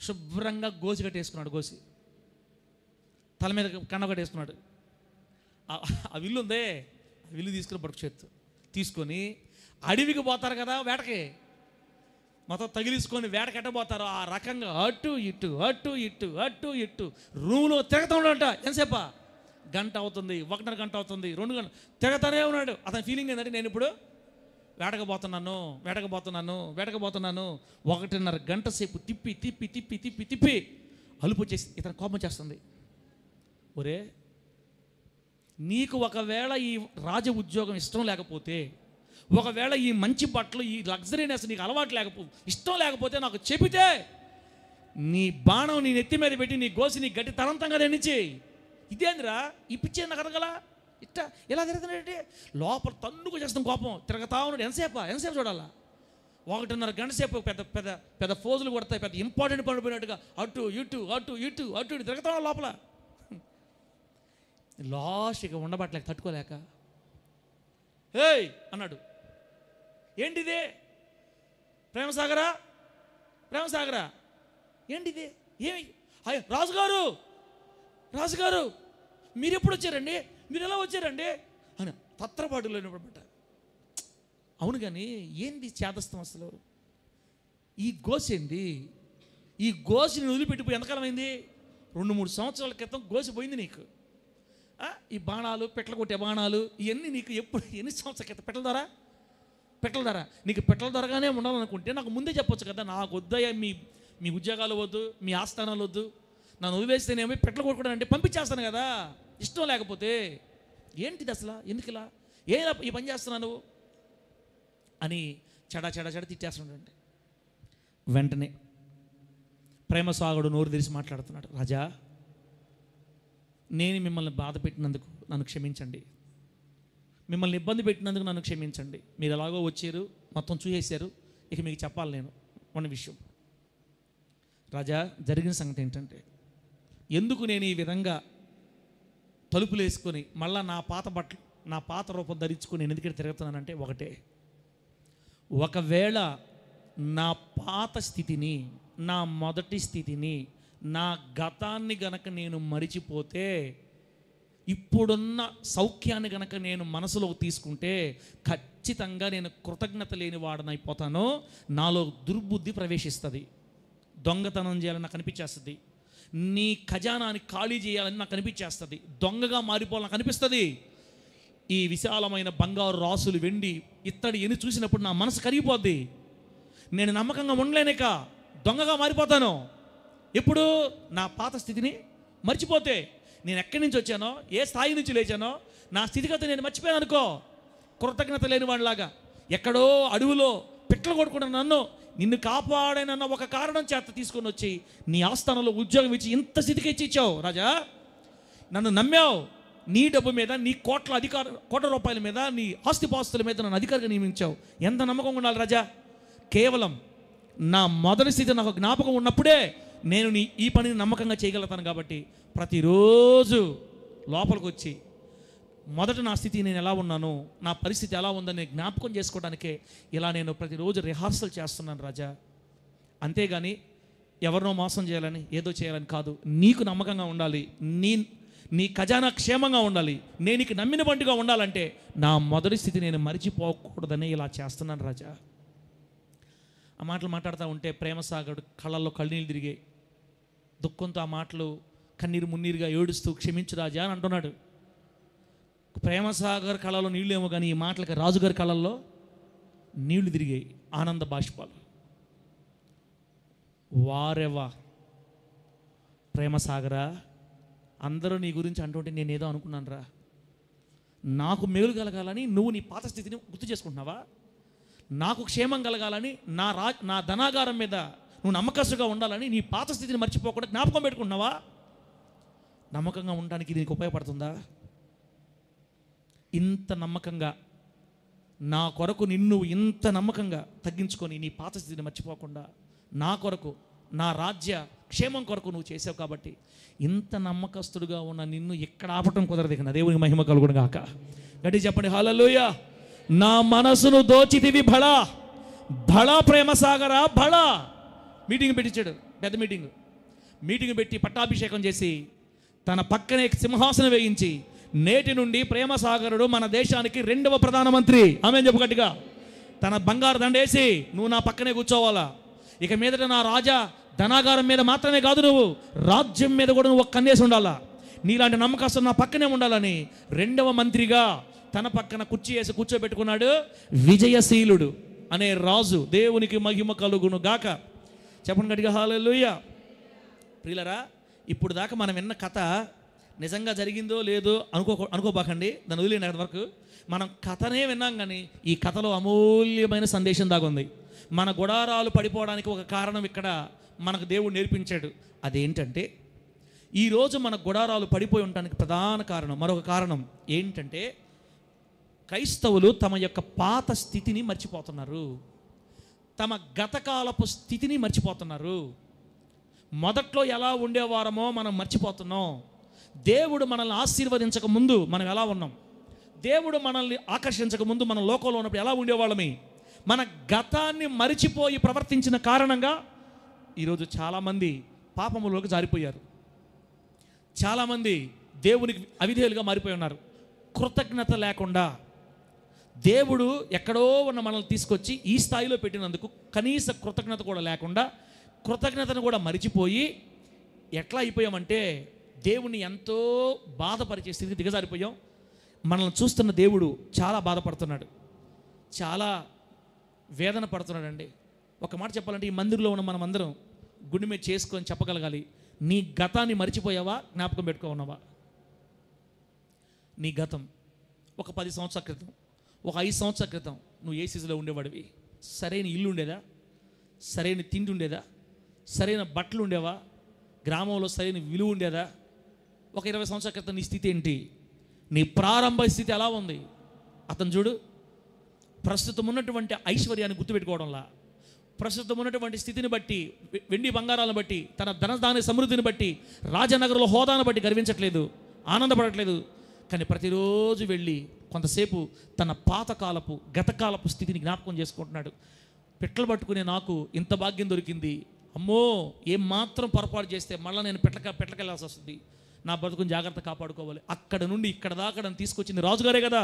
శుభ్రంగా గోసి కట్టేసుకున్నాడు. గోసి తల మీద కండ కట్టేసుకున్నాడు. ఆ విల్లు ఉందే, ఆ విల్లు తీసుకుని పడుకు చేత్తు తీసుకొని అడవికి పోతారు కదా వేటకి, మొత్తం తగిలిసుకొని వేటకెట్టబోతారు. ఆ రకంగా అటు ఇటు అటు ఇటు అటు ఇటు రూమ్లో తిరుగుతూ ఉన్నాడంట. ఎంతసేపా? గంట అవుతుంది, 1.5 గంట అవుతుంది, 2 గంటలు తిరుగుతానే ఉన్నాడు. అతని ఫీలింగ్ ఏంటంటే నేను ఇప్పుడు వేటకపోతున్నాను 1.5 గంట సేపు తిప్పి తిప్పి తిప్పి తిప్పి తిప్పి అలుపు వచ్చేసి ఇతను కోపం చేస్తుంది. ఒరే, నీకు ఒకవేళ ఈ రాజ ఉద్యోగం ఇష్టం లేకపోతే, ఒకవేళ ఈ మంచి బట్టలు ఈ లగ్జరీనెస్ నీకు అలవాటు ఇష్టం లేకపోతే నాకు చెబితే నీ బాణం నీ నెత్తి మీద పెట్టి నీ గోసి నీ గట్టి తరంతంగా రెండించి. ఇదేందిరా ఈ పిచ్చే నాకు అడగల ఇట్ట ఎలా తిరుగుతున్నాడంటే లోపల తన్నుకు చేస్తాం కోపం. తిరగతా ఉన్నాడు. ఎంతసేపు చూడాలా? 1.5 గంట సేపు పెద్ద పెద్ద పెద్ద ఫోజులు కొడతాయి, పెద్ద ఇంపార్టెంట్ పని పోయినట్టుగా అటు ఇటు అటు ఇటు అటు ఇటు తిరుగుతా ఉన్నాడు లోపల. లాస్ట్ ఇక ఉండబట్టలేక తట్టుకోలేక ఏయ్ అన్నాడు. ఏంటిదే? ప్రేమసాగరా ఏంటిది? ఏమి? అయ్యో రాజుగారు మీరు ఎప్పుడు వచ్చారండి? మీరు ఎలా వచ్చారండి అని తత్రపాటులో అనమాట. అవును, కానీ ఏంది చేదస్తం అసలు? ఈ గోసి ఏంది? ఈ గోసిని వదిలిపెట్టిపోయి ఎంతకాలం అయింది? 2-3 సంవత్సరాల క్రితం గోసి పోయింది నీకు. ఈ బాణాలు, పెట్టలు కొట్టే బాణాలు ఇవన్నీ నీకు ఎన్ని సంవత్సరాల క్రితం? పెట్టల ధర నీకు పెట్టల ధరగానే ఉండాలనుకుంటే నాకు ముందే చెప్పొచ్చు కదా. నాకు వద్దయ్యా మీ ఉద్యోగాలు వద్దు, మీ ఆస్థానాలు వద్దు, నన్ను వదిలేస్తేనేమో పెట్టలు కొట్టుకోవడం అంటే పంపించేస్తాను కదా. ఇష్టం లేకపోతే ఏంటిది అసలు? ఎందుకు ఇలా ఈ పని చేస్తున్నావు నువ్వు అని చెడ తిట్టేస్తున్నాడండి. వెంటనే ప్రేమసాగరుడు నోరు తెరిచి మాట్లాడుతున్నాడు. రాజా, నేను మిమ్మల్ని బాధ పెట్టినందుకు నన్ను క్షమించండి, మిమ్మల్ని ఇబ్బంది పెట్టినందుకు నన్ను క్షమించండి. మీరు ఎలాగో వచ్చారు, మొత్తం చూసేశారు, ఇక మీకు చెప్పాలి నేను ఉన్న విషయం. రాజా, జరిగిన సంగతి ఏంటంటే, ఎందుకు నేను ఈ విధంగా తలుపులు వేసుకొని మళ్ళీ నా పాత బట్టలు, నా పాత రూపం ధరించుకొని నేను ఎందుకు తిరుగుతున్నానంటే, ఒకవేళ నా పాత స్థితిని, నా మొదటి స్థితిని, నా గతాన్ని గనక నేను మరిచిపోతే, ఇప్పుడున్న సౌఖ్యాన్ని గనక నేను మనసులోకి తీసుకుంటే ఖచ్చితంగా నేను కృతజ్ఞత లేని వాడనైపోతాను. నాలో దుర్బుద్ధి ప్రవేశిస్తుంది, దొంగతనం చేయాలని నాకు అనిపించేస్తుంది, నీ ఖజానాన్ని ఖాళీ చేయాలని నాకు అనిపించేస్తుంది, దొంగగా మారిపోవాలని నాకు అనిపిస్తుంది. ఈ విశాలమైన బంగారు రాసులు, వెండి, ఇత్తడి ఎన్ని చూసినప్పుడు నా మనసు కరిగిపోద్ది. నేను నమ్మకంగా ఉండలేనిక దొంగగా మారిపోతాను. ఎప్పుడు? నా పాత స్థితిని మర్చిపోతే. నేను ఎక్కడి నుంచి వచ్చానో, ఏ స్థాయి నుంచి లేచానో, నా స్థితిగతి నేను మర్చిపోయాను అనుకో, కృతజ్ఞత లేని వాడిలాగా ఎక్కడో అడవిలో పిట్టలు కొట్టుకున్న నన్ను నిన్ను కాపాడనన్న ఒక కారణం చేత తీసుకొని వచ్చి నీ ఆస్థానంలో ఉద్యోగం ఇచ్చి ఇంత స్థితికి ఇచ్చావు. రాజా, నన్ను నమ్మావు. నీ డబ్బు మీద, నీ కోట్ల రూపాయల మీద, నీ ఆస్తిపాస్తుల మీద నన్ను అధికారిగా నియమించావు. ఎంత నమ్మకంగా ఉండాలి రాజా? కేవలం నా మొదటి స్థితి నాకు జ్ఞాపకం ఉన్నప్పుడే నేను ఈ పనిని నమ్మకంగా చేయగలుగుతాను. కాబట్టి ప్రతిరోజు లోపలికి వచ్చి మొదట నా స్థితి నేను ఎలా ఉన్నాను, నా పరిస్థితి ఎలా ఉందని జ్ఞాపకం చేసుకోవడానికే ఇలా నేను ప్రతిరోజు రిహార్సల్ చేస్తున్నాను రాజా. అంతేగాని ఎవరినో మోసం చేయాలని, ఏదో చేయాలని కాదు. నీకు నమ్మకంగా ఉండాలి, నీ ఖజానా క్షేమంగా ఉండాలి, నేను నీకు నమ్మిన బంటిగా ఉండాలంటే నా మొదటి స్థితి నేను మరిచిపోకూడదని ఇలా చేస్తున్నాను రాజా. ఆ మాటలు మాట్లాడుతూ ఉంటే ప్రేమసాగరుడు కళ్ళల్లో కన్నీళ్ళు తిరిగాయి. దుఃఖంతో ఆ మాటలు కన్నీరు మున్నీరుగా ఏడుస్తూ క్షమించు రాజా అని అంటున్నాడు. ప్రేమసాగర్ కళలో నీళ్ళేమో కానీ ఈ మాటలకి రాజుగారి కళల్లో నీళ్లు తిరిగాయి, ఆనంద బాష్పాలు. వారెవా ప్రేమసాగరా, అందరూ నీ గురించి అంటుంటే నేనేదో అనుకున్నాను రా. నాకు మేలు కలగాలని నువ్వు నీ పాత స్థితిని గుర్తు చేసుకుంటున్నావా? నాకు క్షేమం కలగాలని, నా ధనాగారం మీద నువ్వు నమ్మకస్తుగా ఉండాలని నీ పాత స్థితిని మర్చిపోకుండా జ్ఞాపకం పెట్టుకుంటున్నావా? నమ్మకంగా ఉండడానికి దీనికి ఉపయోగపడుతుందా? ఇంత నమ్మకంగా నా కొరకు నిన్ను ఇంత నమ్మకంగా తగ్గించుకొని నీ పాత స్థితిని మర్చిపోకుండా నా కొరకు, నా రాజ్య క్షేమం కొరకు నువ్వు చేసావు. కాబట్టి ఇంత నమ్మకస్తుడుగా ఉన్న నిన్ను ఎక్కడ ఆపటం కుదరదు. ఇక దేవునికి మహిమ కలుగును గాక. గట్టి చెప్పండి హల్లెలూయా. నా మనసును దోచితివి భళా భళా ప్రేమసాగరా భళా. మీటింగ్ పెట్టించాడు. పెద్ద మీటింగ్ పెట్టి పట్టాభిషేకం చేసి తన పక్కనే సింహాసనం వేయించి నేటి నుండి ప్రేమసాగరుడు మన దేశానికి 2వ ప్రధానమంత్రి ఆమె చెప్పు గట్టిగా, తన బంగారు దండేసి నువ్వు నా పక్కనే కూర్చోవాలా, ఇక మీదట నా రాజా ధనాగారం మీద మాత్రమే కాదు, నువ్వు రాజ్యం మీద కూడా నువ్వు ఒక కన్నేసి ఉండాలా, నీలాంటి నమ్మకస్తులు నా పక్కనే ఉండాలని 2వ మంత్రిగా తన పక్కన కుర్చీ వేసి కూర్చోబెట్టుకున్నాడు విజయశీలుడు అనే రాజు. దేవునికి మహిమ కలుగును గాక. చెప్పండి గట్టిగా హల్లెలూయా. ప్రియులరా, ఇప్పుడు దాకా మనం విన్న కథ నిజంగా జరిగిందో లేదో అనుకోబాకండి, దాన్ని వదిలేండి అక్కడి వరకు. మనం కథనే విన్నాం, కానీ ఈ కథలో అమూల్యమైన సందేశం దాగుంది. మన గుడారాలు పడిపోవడానికి ఒక కారణం ఇక్కడ మనకు దేవుడు నేర్పించాడు. అదేంటంటే, ఈరోజు మన గుడారాలు పడిపోయి ఉండడానికి ప్రధాన కారణం, మరొక కారణం ఏంటంటే, క్రైస్తవులు తమ యొక్క పాత స్థితిని మర్చిపోతున్నారు, తమ గతకాలపు స్థితిని మర్చిపోతున్నారు. మొదట్లో ఎలా ఉండేవారమో మనం మర్చిపోతున్నాం. దేవుడు మనల్ని ఆశీర్వదించక ముందు మనం ఎలా ఉన్నాం, దేవుడు మనల్ని ఆకర్షించక ముందు మనం లోకంలో ఉన్నప్పుడు ఎలా ఉండేవాళ్ళమి, మన గతాన్ని మరిచిపోయి ప్రవర్తించిన కారణంగా ఈరోజు చాలామంది పాపములోకి జారిపోయారు. చాలామంది దేవునికి అవిధేయులుగా మారిపోయి ఉన్నారు. కృతజ్ఞత లేకుండా దేవుడు ఎక్కడో ఉన్న మనల్ని తీసుకొచ్చి ఈ స్థాయిలో పెట్టినందుకు కనీస కృతజ్ఞత కూడా లేకుండా, కృతజ్ఞతను కూడా మరిచిపోయి ఎట్లా అయిపోయామంటే దేవుణ్ణి ఎంతో బాధపరిచే స్థితికి దిగజారిపోయాం. మనల్ని చూస్తున్న దేవుడు చాలా బాధపడుతున్నాడు, చాలా వేదన పడుతున్నాడండి. ఒక మాట చెప్పాలంటే, ఈ మందిరంలో ఉన్న మనమందరం గుండె మీద చేసుకొని చెప్పగలగాలి, నీ గతాన్ని మరిచిపోయావా, జ్ఞాపకం పెట్టుకో ఉన్నావా? నీ గతం ఒక 10 సంవత్సరాల క్రితం, ఒక 5 సంవత్సరాల క్రితం నువ్వు ఏ స్థితిలో ఉండేవాడివి? సరైన ఇల్లు ఉండేదా? సరైన తిండి ఉండేదా? సరైన బట్టలు ఉండేవా? గ్రామంలో సరైన విలువ ఉండేదా? ఒక 20 సంవత్సరాల క్రితం నీ స్థితి ఏంటి? నీ ప్రారంభ స్థితి ఎలా ఉంది? అతను చూడు, ప్రస్తుతం ఉన్నటువంటి ఐశ్వర్యాన్ని గుర్తుపెట్టుకోవడంలా, ప్రస్తుతం ఉన్నటువంటి స్థితిని బట్టి, వెండి బంగారాలను బట్టి, తన ధనధాన్య సమృద్ధిని బట్టి, రాజనగరంలో హోదాను బట్టి గర్వించట్లేదు, ఆనందపడట్లేదు. కానీ ప్రతిరోజు వెళ్ళి కొంతసేపు తన పాతకాలపు గతకాలపు స్థితిని జ్ఞాపకం చేసుకుంటున్నాడు. పిట్టలు పట్టుకునే నాకు ఇంత భాగ్యం దొరికింది, అమ్మో ఏం మాత్రం పొరపాటు చేస్తే మళ్ళీ నేను పెట్టకెళ్ళాల్సి వస్తుంది, నా బతుకుని జాగ్రత్త కాపాడుకోవాలి. అక్కడ నుండి ఇక్కడ దాకా నన్ను తీసుకొచ్చింది రాజుగారే కదా,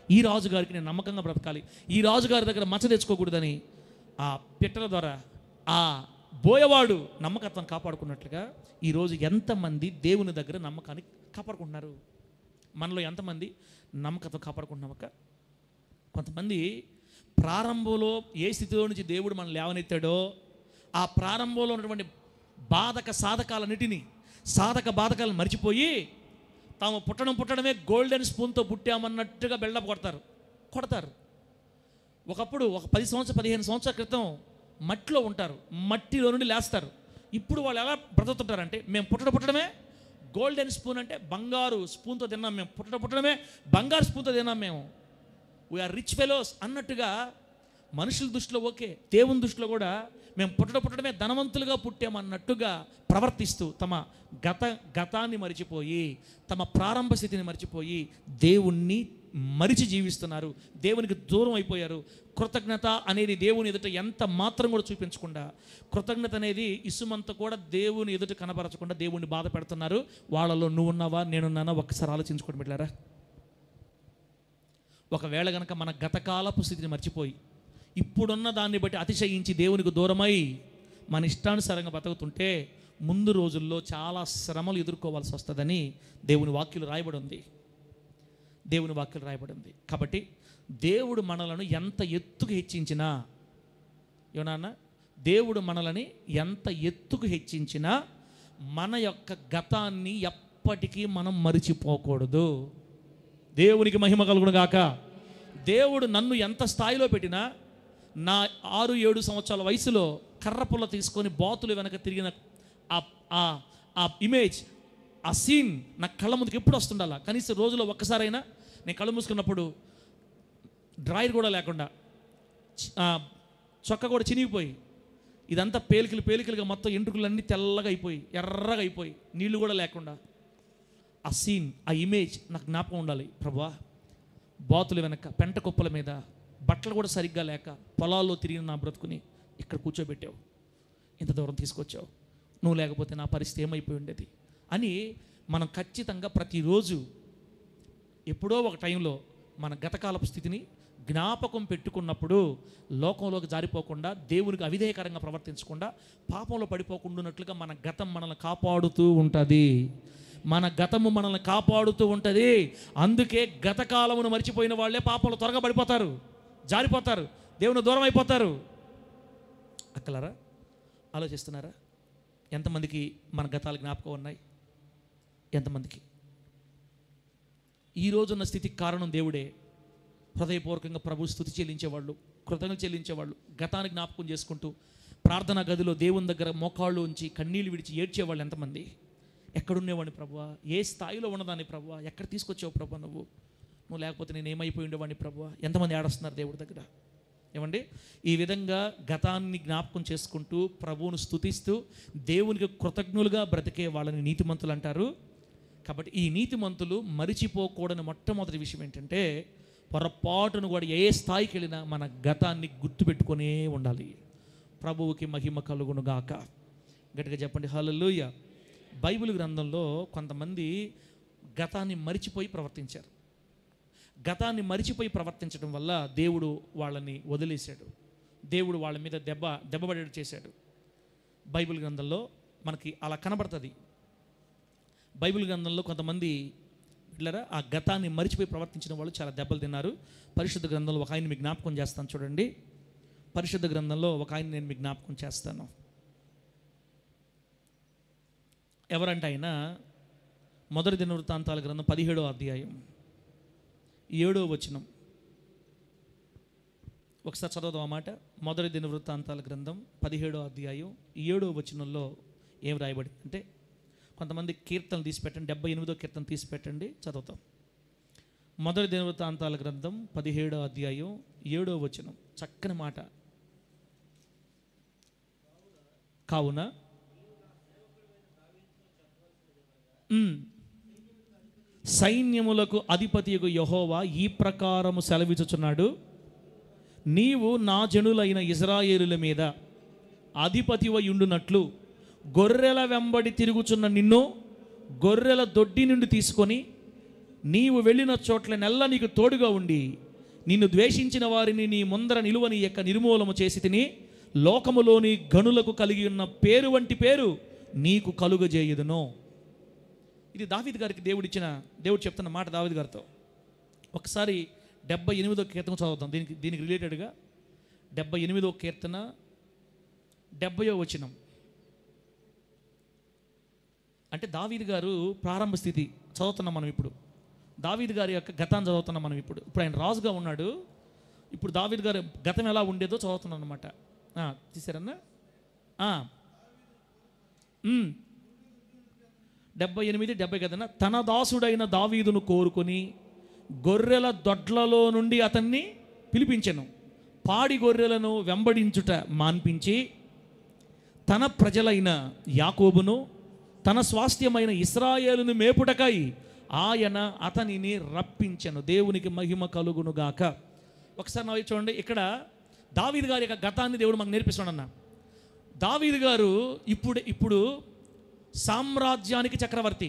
ఈ రాజుగారికి నేను నమ్మకంగా బ్రతకాలి, ఈ రాజుగారి దగ్గర మచ్చ తెచ్చుకోకూడదని ఆ పిట్టల ద్వారా ఆ బోయవాడు నమ్మకత్వం కాపాడుకున్నట్లుగా ఈరోజు ఎంతమంది దేవుని దగ్గర నమ్మకాన్ని కాపాడుకుంటున్నారు? మనలో ఎంతమంది నమ్మకత్వం కాపాడుకుంటున్నామక్క? కొంతమంది ప్రారంభంలో ఏ స్థితిలో నుంచి దేవుడు మనం లేవనెత్తాడో ఆ ప్రారంభంలో ఉన్నటువంటి సాధక బాధకాలను మర్చిపోయి తాము పుట్టడమే గోల్డెన్ స్పూన్తో పుట్టామన్నట్టుగా బిల్డప్ కొడతారు. ఒకప్పుడు ఒక 10 సంవత్సరాలు 15 సంవత్సరాల క్రితం మట్టిలో ఉంటారు, మట్టిలో నుండి లేస్తారు. ఇప్పుడు వాళ్ళు ఎలా బ్రతుకుతుంటారంటే, మేము పుట్టడమే గోల్డెన్ స్పూన్ అంటే బంగారు స్పూన్తో తిన్నాం, మేము పుట్టడమే బంగారు స్పూన్తో తిన్నాం, మేము వీఆర్ రిచ్ ఫెలోస్ అన్నట్టుగా మనుషుల దృష్టిలో ఓకే, దేవుని దృష్టిలో కూడా మేము పుట్టడమే ధనవంతులుగా పుట్టామన్నట్టుగా ప్రవర్తిస్తూ తమ గతాన్ని మరిచిపోయి, తమ ప్రారంభ స్థితిని మరిచిపోయి దేవుణ్ణి మరిచి జీవిస్తున్నారు, దేవునికి దూరం అయిపోయారు. కృతజ్ఞత అనేది దేవుని ఎదుట ఎంత మాత్రం కూడా చూపించకుండా, కృతజ్ఞత అనేది ఇసుమంత కూడా దేవుని ఎదుట కనబరచకుండా దేవుణ్ణి బాధ పెడుతున్నారు. వాళ్ళలో నువ్వున్నావా నేనున్నానా ఒక్కసారి ఆలోచించుకోండి బిడ్డలారా. ఒకవేళ కనుక మన గతకాలపు స్థితిని మర్చిపోయి ఇప్పుడున్న దాన్ని బట్టి అతిశయించి దేవునికి దూరమై మన ఇష్టానుసారంగా బతుకుతుంటే ముందు రోజుల్లో చాలా శ్రమలు ఎదుర్కోవాల్సి వస్తుందని దేవుని వాక్యాలు రాయబడి ఉంది. కాబట్టి దేవుడు మనలను ఎంత ఎత్తుకు హెచ్చించినా, ఏమన్నా దేవుడు మనల్ని ఎంత ఎత్తుకు హెచ్చించినా మన యొక్క గతాన్ని ఎప్పటికీ మనం మరిచిపోకూడదు. దేవునికి మహిమ కలుగును గాక. దేవుడు నన్ను ఎంత స్థాయిలో పెట్టినా, నా 6-7 సంవత్సరాల వయసులో కర్రపుల్ల తీసుకొని బాతులు వెనక తిరిగిన ఆ ఇమేజ్, ఆ సీన్ నా కళ్ళ ముందుకు ఎప్పుడు వస్తుండాలా. కనీసం రోజులో ఒక్కసారైనా నేను కళ్ళు మూసుకున్నప్పుడు డ్రాయర్ కూడా లేకుండా, చొక్క కూడా చినిగిపోయి, ఇదంతా పేలికలుగా మొత్తం ఎంట్రుకలన్నీ తెల్లగా అయిపోయి ఎర్రగా అయిపోయి నీళ్లు కూడా లేకుండా ఆ సీన్, ఆ ఇమేజ్ నాకు జ్ఞాపకం ఉండాలి. ప్రభువా, బాతులు వెనక పెంట కుప్పల మీద బట్టలు కూడా సరిగ్గా లేక పొలాల్లో తిరిగిన నా బ్రతుకుని ఇక్కడ కూర్చోబెట్టావు, ఇంత దూరం తీసుకొచ్చావు. నువ్వు లేకపోతే నా పరిస్థితి ఏమైపోయి ఉండేది అని మనం ఖచ్చితంగా ప్రతిరోజు ఎప్పుడో ఒక టైంలో మన గతకాలపు స్థితిని జ్ఞాపకం పెట్టుకున్నప్పుడు లోకంలోకి జారిపోకుండా, దేవునికి అవిధేయకరంగా ప్రవర్తించకుండా, పాపంలో పడిపోకుండానట్లుగా మన గతం మనల్ని కాపాడుతూ ఉంటుంది. మన గతము మనల్ని కాపాడుతూ ఉంటుంది. అందుకే గతకాలమును మర్చిపోయిన వాళ్ళే పాపంలో త్వరగా పడిపోతారు, జారిపోతారు, దేవుని దూరం అయిపోతారు. అక్కలారా, ఆలోచిస్తున్నారా? ఎంతమందికి మన గతాలు జ్ఞాపకం ఉన్నాయి? ఎంతమందికి? ఈరోజున్న స్థితికి కారణం దేవుడే. హృదయపూర్వకంగా ప్రభు స్తుతి చెల్లించేవాళ్ళు, కృతజ్ఞతలు చెల్లించేవాళ్ళు, గతాన్ని జ్ఞాపకం చేసుకుంటూ ప్రార్థనా గదిలో దేవుని దగ్గర మోకాళ్ళు ఉంచి కన్నీళ్ళు విడిచి ఏడ్చేవాళ్ళు ఎంతమంది? ఎక్కడుండేవాడిని ప్రభువా, ఏ స్థాయిలో ఉన్నదాన్ని ప్రభువా, ఎక్కడ తీసుకొచ్చావు ప్రభు, నువ్వు లేకపోతే నేను ఏమైపోయి ఉండేవాడిని ప్రభువా. ఎంతమంది ఏడుస్తున్నారు దేవుడి దగ్గర? ఏమండి, ఈ విధంగా గతాన్ని జ్ఞాపకం చేసుకుంటూ ప్రభువును స్తుతిస్తూ దేవునికి కృతజ్ఞులుగా బ్రతికే వాళ్ళని నీతిమంతులు అంటారు. కాబట్టి ఈ నీతిమంతులు మరిచిపోకూడని మొట్టమొదటి విషయం ఏంటంటే, పొరపాటును కూడా ఏ స్థాయికి వెళ్ళినా మన గతాన్ని గుర్తుపెట్టుకునే ఉండాలి. ప్రభువుకి మహిమ కలుగునుగాక. గట్టిగా చెప్పండి హల్లెలూయా. బైబిల్ గ్రంథంలో కొంతమంది గతాన్ని మరిచిపోయి ప్రవర్తించారు. గతాన్ని మరిచిపోయి ప్రవర్తించడం వల్ల దేవుడు వాళ్ళని వదిలేశాడు. దేవుడు వాళ్ళ మీద దెబ్బపడేడు చేశాడు. బైబిల్ గ్రంథంలో మనకి అలా కనబడుతుంది. బైబిల్ గ్రంథంలో కొంతమంది పిల్లరా ఆ గతాన్ని మరిచిపోయి ప్రవర్తించిన వాళ్ళు చాలా దెబ్బలు తిన్నారు. పరిశుద్ధ గ్రంథంలో ఒక ఆయన మీకు జ్ఞాపకం చేస్తాను చూడండి. పరిశుద్ధ గ్రంథంలో ఒక ఆయన నేను మీకు జ్ఞాపకం చేస్తాను. ఎవరంటే ఆయన మొదటి దినవృత్తాంతాల గ్రంథం 17వ అధ్యాయం 7వ వచనం. ఒకసారి చదవదాం ఆ మాట. మొదటి దినవృత్తాంతాల గ్రంథం 17వ అధ్యాయం 7వ వచనంలో ఏం రాయబడింది అంటే, కొంతమంది కీర్తనలు తీసిపెట్టండి, 78వ కీర్తన తీసిపెట్టండి, చదువుతాం. మొదటి దినవృత్తాంతాల గ్రంథం 17వ అధ్యాయం 7వ వచనం. చక్కని మాట. కావున సైన్యములకు అధిపతియగు యెహోవా ఈ ప్రకారము సెలవిచ్చుచున్నాడు, నీవు నా జనులైన ఇశ్రాయేలుల మీద అధిపతివై ఉండునట్లు గొర్రెల వెంబడి తిరుగుచున్న నిన్ను గొర్రెల దొడ్డి నుండి తీసుకొని నీవు వెళ్ళిన చోట్ల నెల్ల నీకు తోడుగా ఉండి నిన్ను ద్వేషించిన వారిని నీ ముందర నిలువని యొక్క నిర్మూలము చేసి తిని లోకములోని గనులకు కలిగి ఉన్న పేరు వంటి పేరు నీకు కలుగజేయుదును. ఇది దావీదు గారికి దేవుడు చెప్తున్న మాట దావీదు గారితో. ఒకసారి 78వ కీర్తన చదువుతాం. దీనికి రిలేటెడ్గా 78వ కీర్తన 70వ వచనం. అంటే దావీదు గారు ప్రారంభ స్థితి చదువుతున్నాం మనం ఇప్పుడు. దావీదు గారి యొక్క గతాన్ని చదువుతున్నాం మనం ఇప్పుడు. ఆయన రాజుగా ఉన్నాడు. ఇప్పుడు దావీదు గారి గతం ఎలా ఉండేదో చదువుతున్నాం అనమాట. తీసారన్నా 78, 70 కదన్నా. తన దాసుడైన దావీదును కోరుకొని గొర్రెల దొడ్లలో నుండి అతన్ని పిలిపించెను. పాడి గొర్రెలను వెంబడించుట మాన్పించి తన ప్రజలైన యాకోబును తన స్వాస్థ్యమైన ఇశ్రాయేలును మేపుటకై ఆయన అతనిని రప్పించెను. దేవునికి మహిమ కలుగునుగాక. ఒకసారి నవ్వు చూడండి. ఇక్కడ దావీదు గారి యొక్క గతాన్ని దేవుడు మాకు నేర్పిస్తున్నాడన్న. దావీదు గారు ఇప్పుడు సామ్రాజ్యానికి చక్రవర్తి.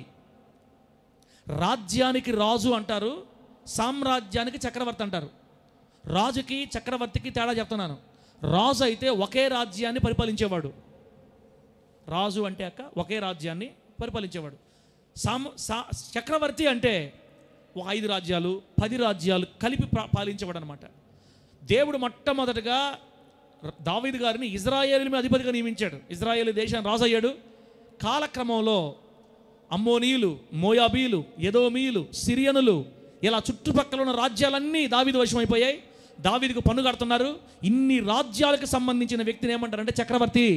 రాజ్యానికి రాజు అంటారు, సామ్రాజ్యానికి చక్రవర్తి అంటారు. రాజుకి చక్రవర్తికి తేడా చెప్తున్నాను. రాజు అయితే ఒకే రాజ్యాన్ని పరిపాలించేవాడు. రాజు అంటే ఒకే రాజ్యాన్ని పరిపాలించేవాడు. చక్రవర్తి అంటే ఒక 5 రాజ్యాలు 10 రాజ్యాలు కలిపి పాలించేవాడు అనమాట. దేవుడు మొట్టమొదటిగా దావీదు గారిని ఇశ్రాయేలు మీద అధిపతిగా నియమించాడు. ఇశ్రాయేలు దేశాన్ని రాజు అయ్యాడు. కాలక్రమంలో అమ్మోనీయులు, మోయాబీలు, ఎదోమీయులు, సిరియనులు ఇలా చుట్టుపక్కల ఉన్న రాజ్యాలన్నీ దావీదు వశమైపోయాయి. దావీదుకు పన్ను కడుతున్నారు. ఇన్ని రాజ్యాలకు సంబంధించిన వ్యక్తిని ఏమంటారంటే చక్రవర్తి.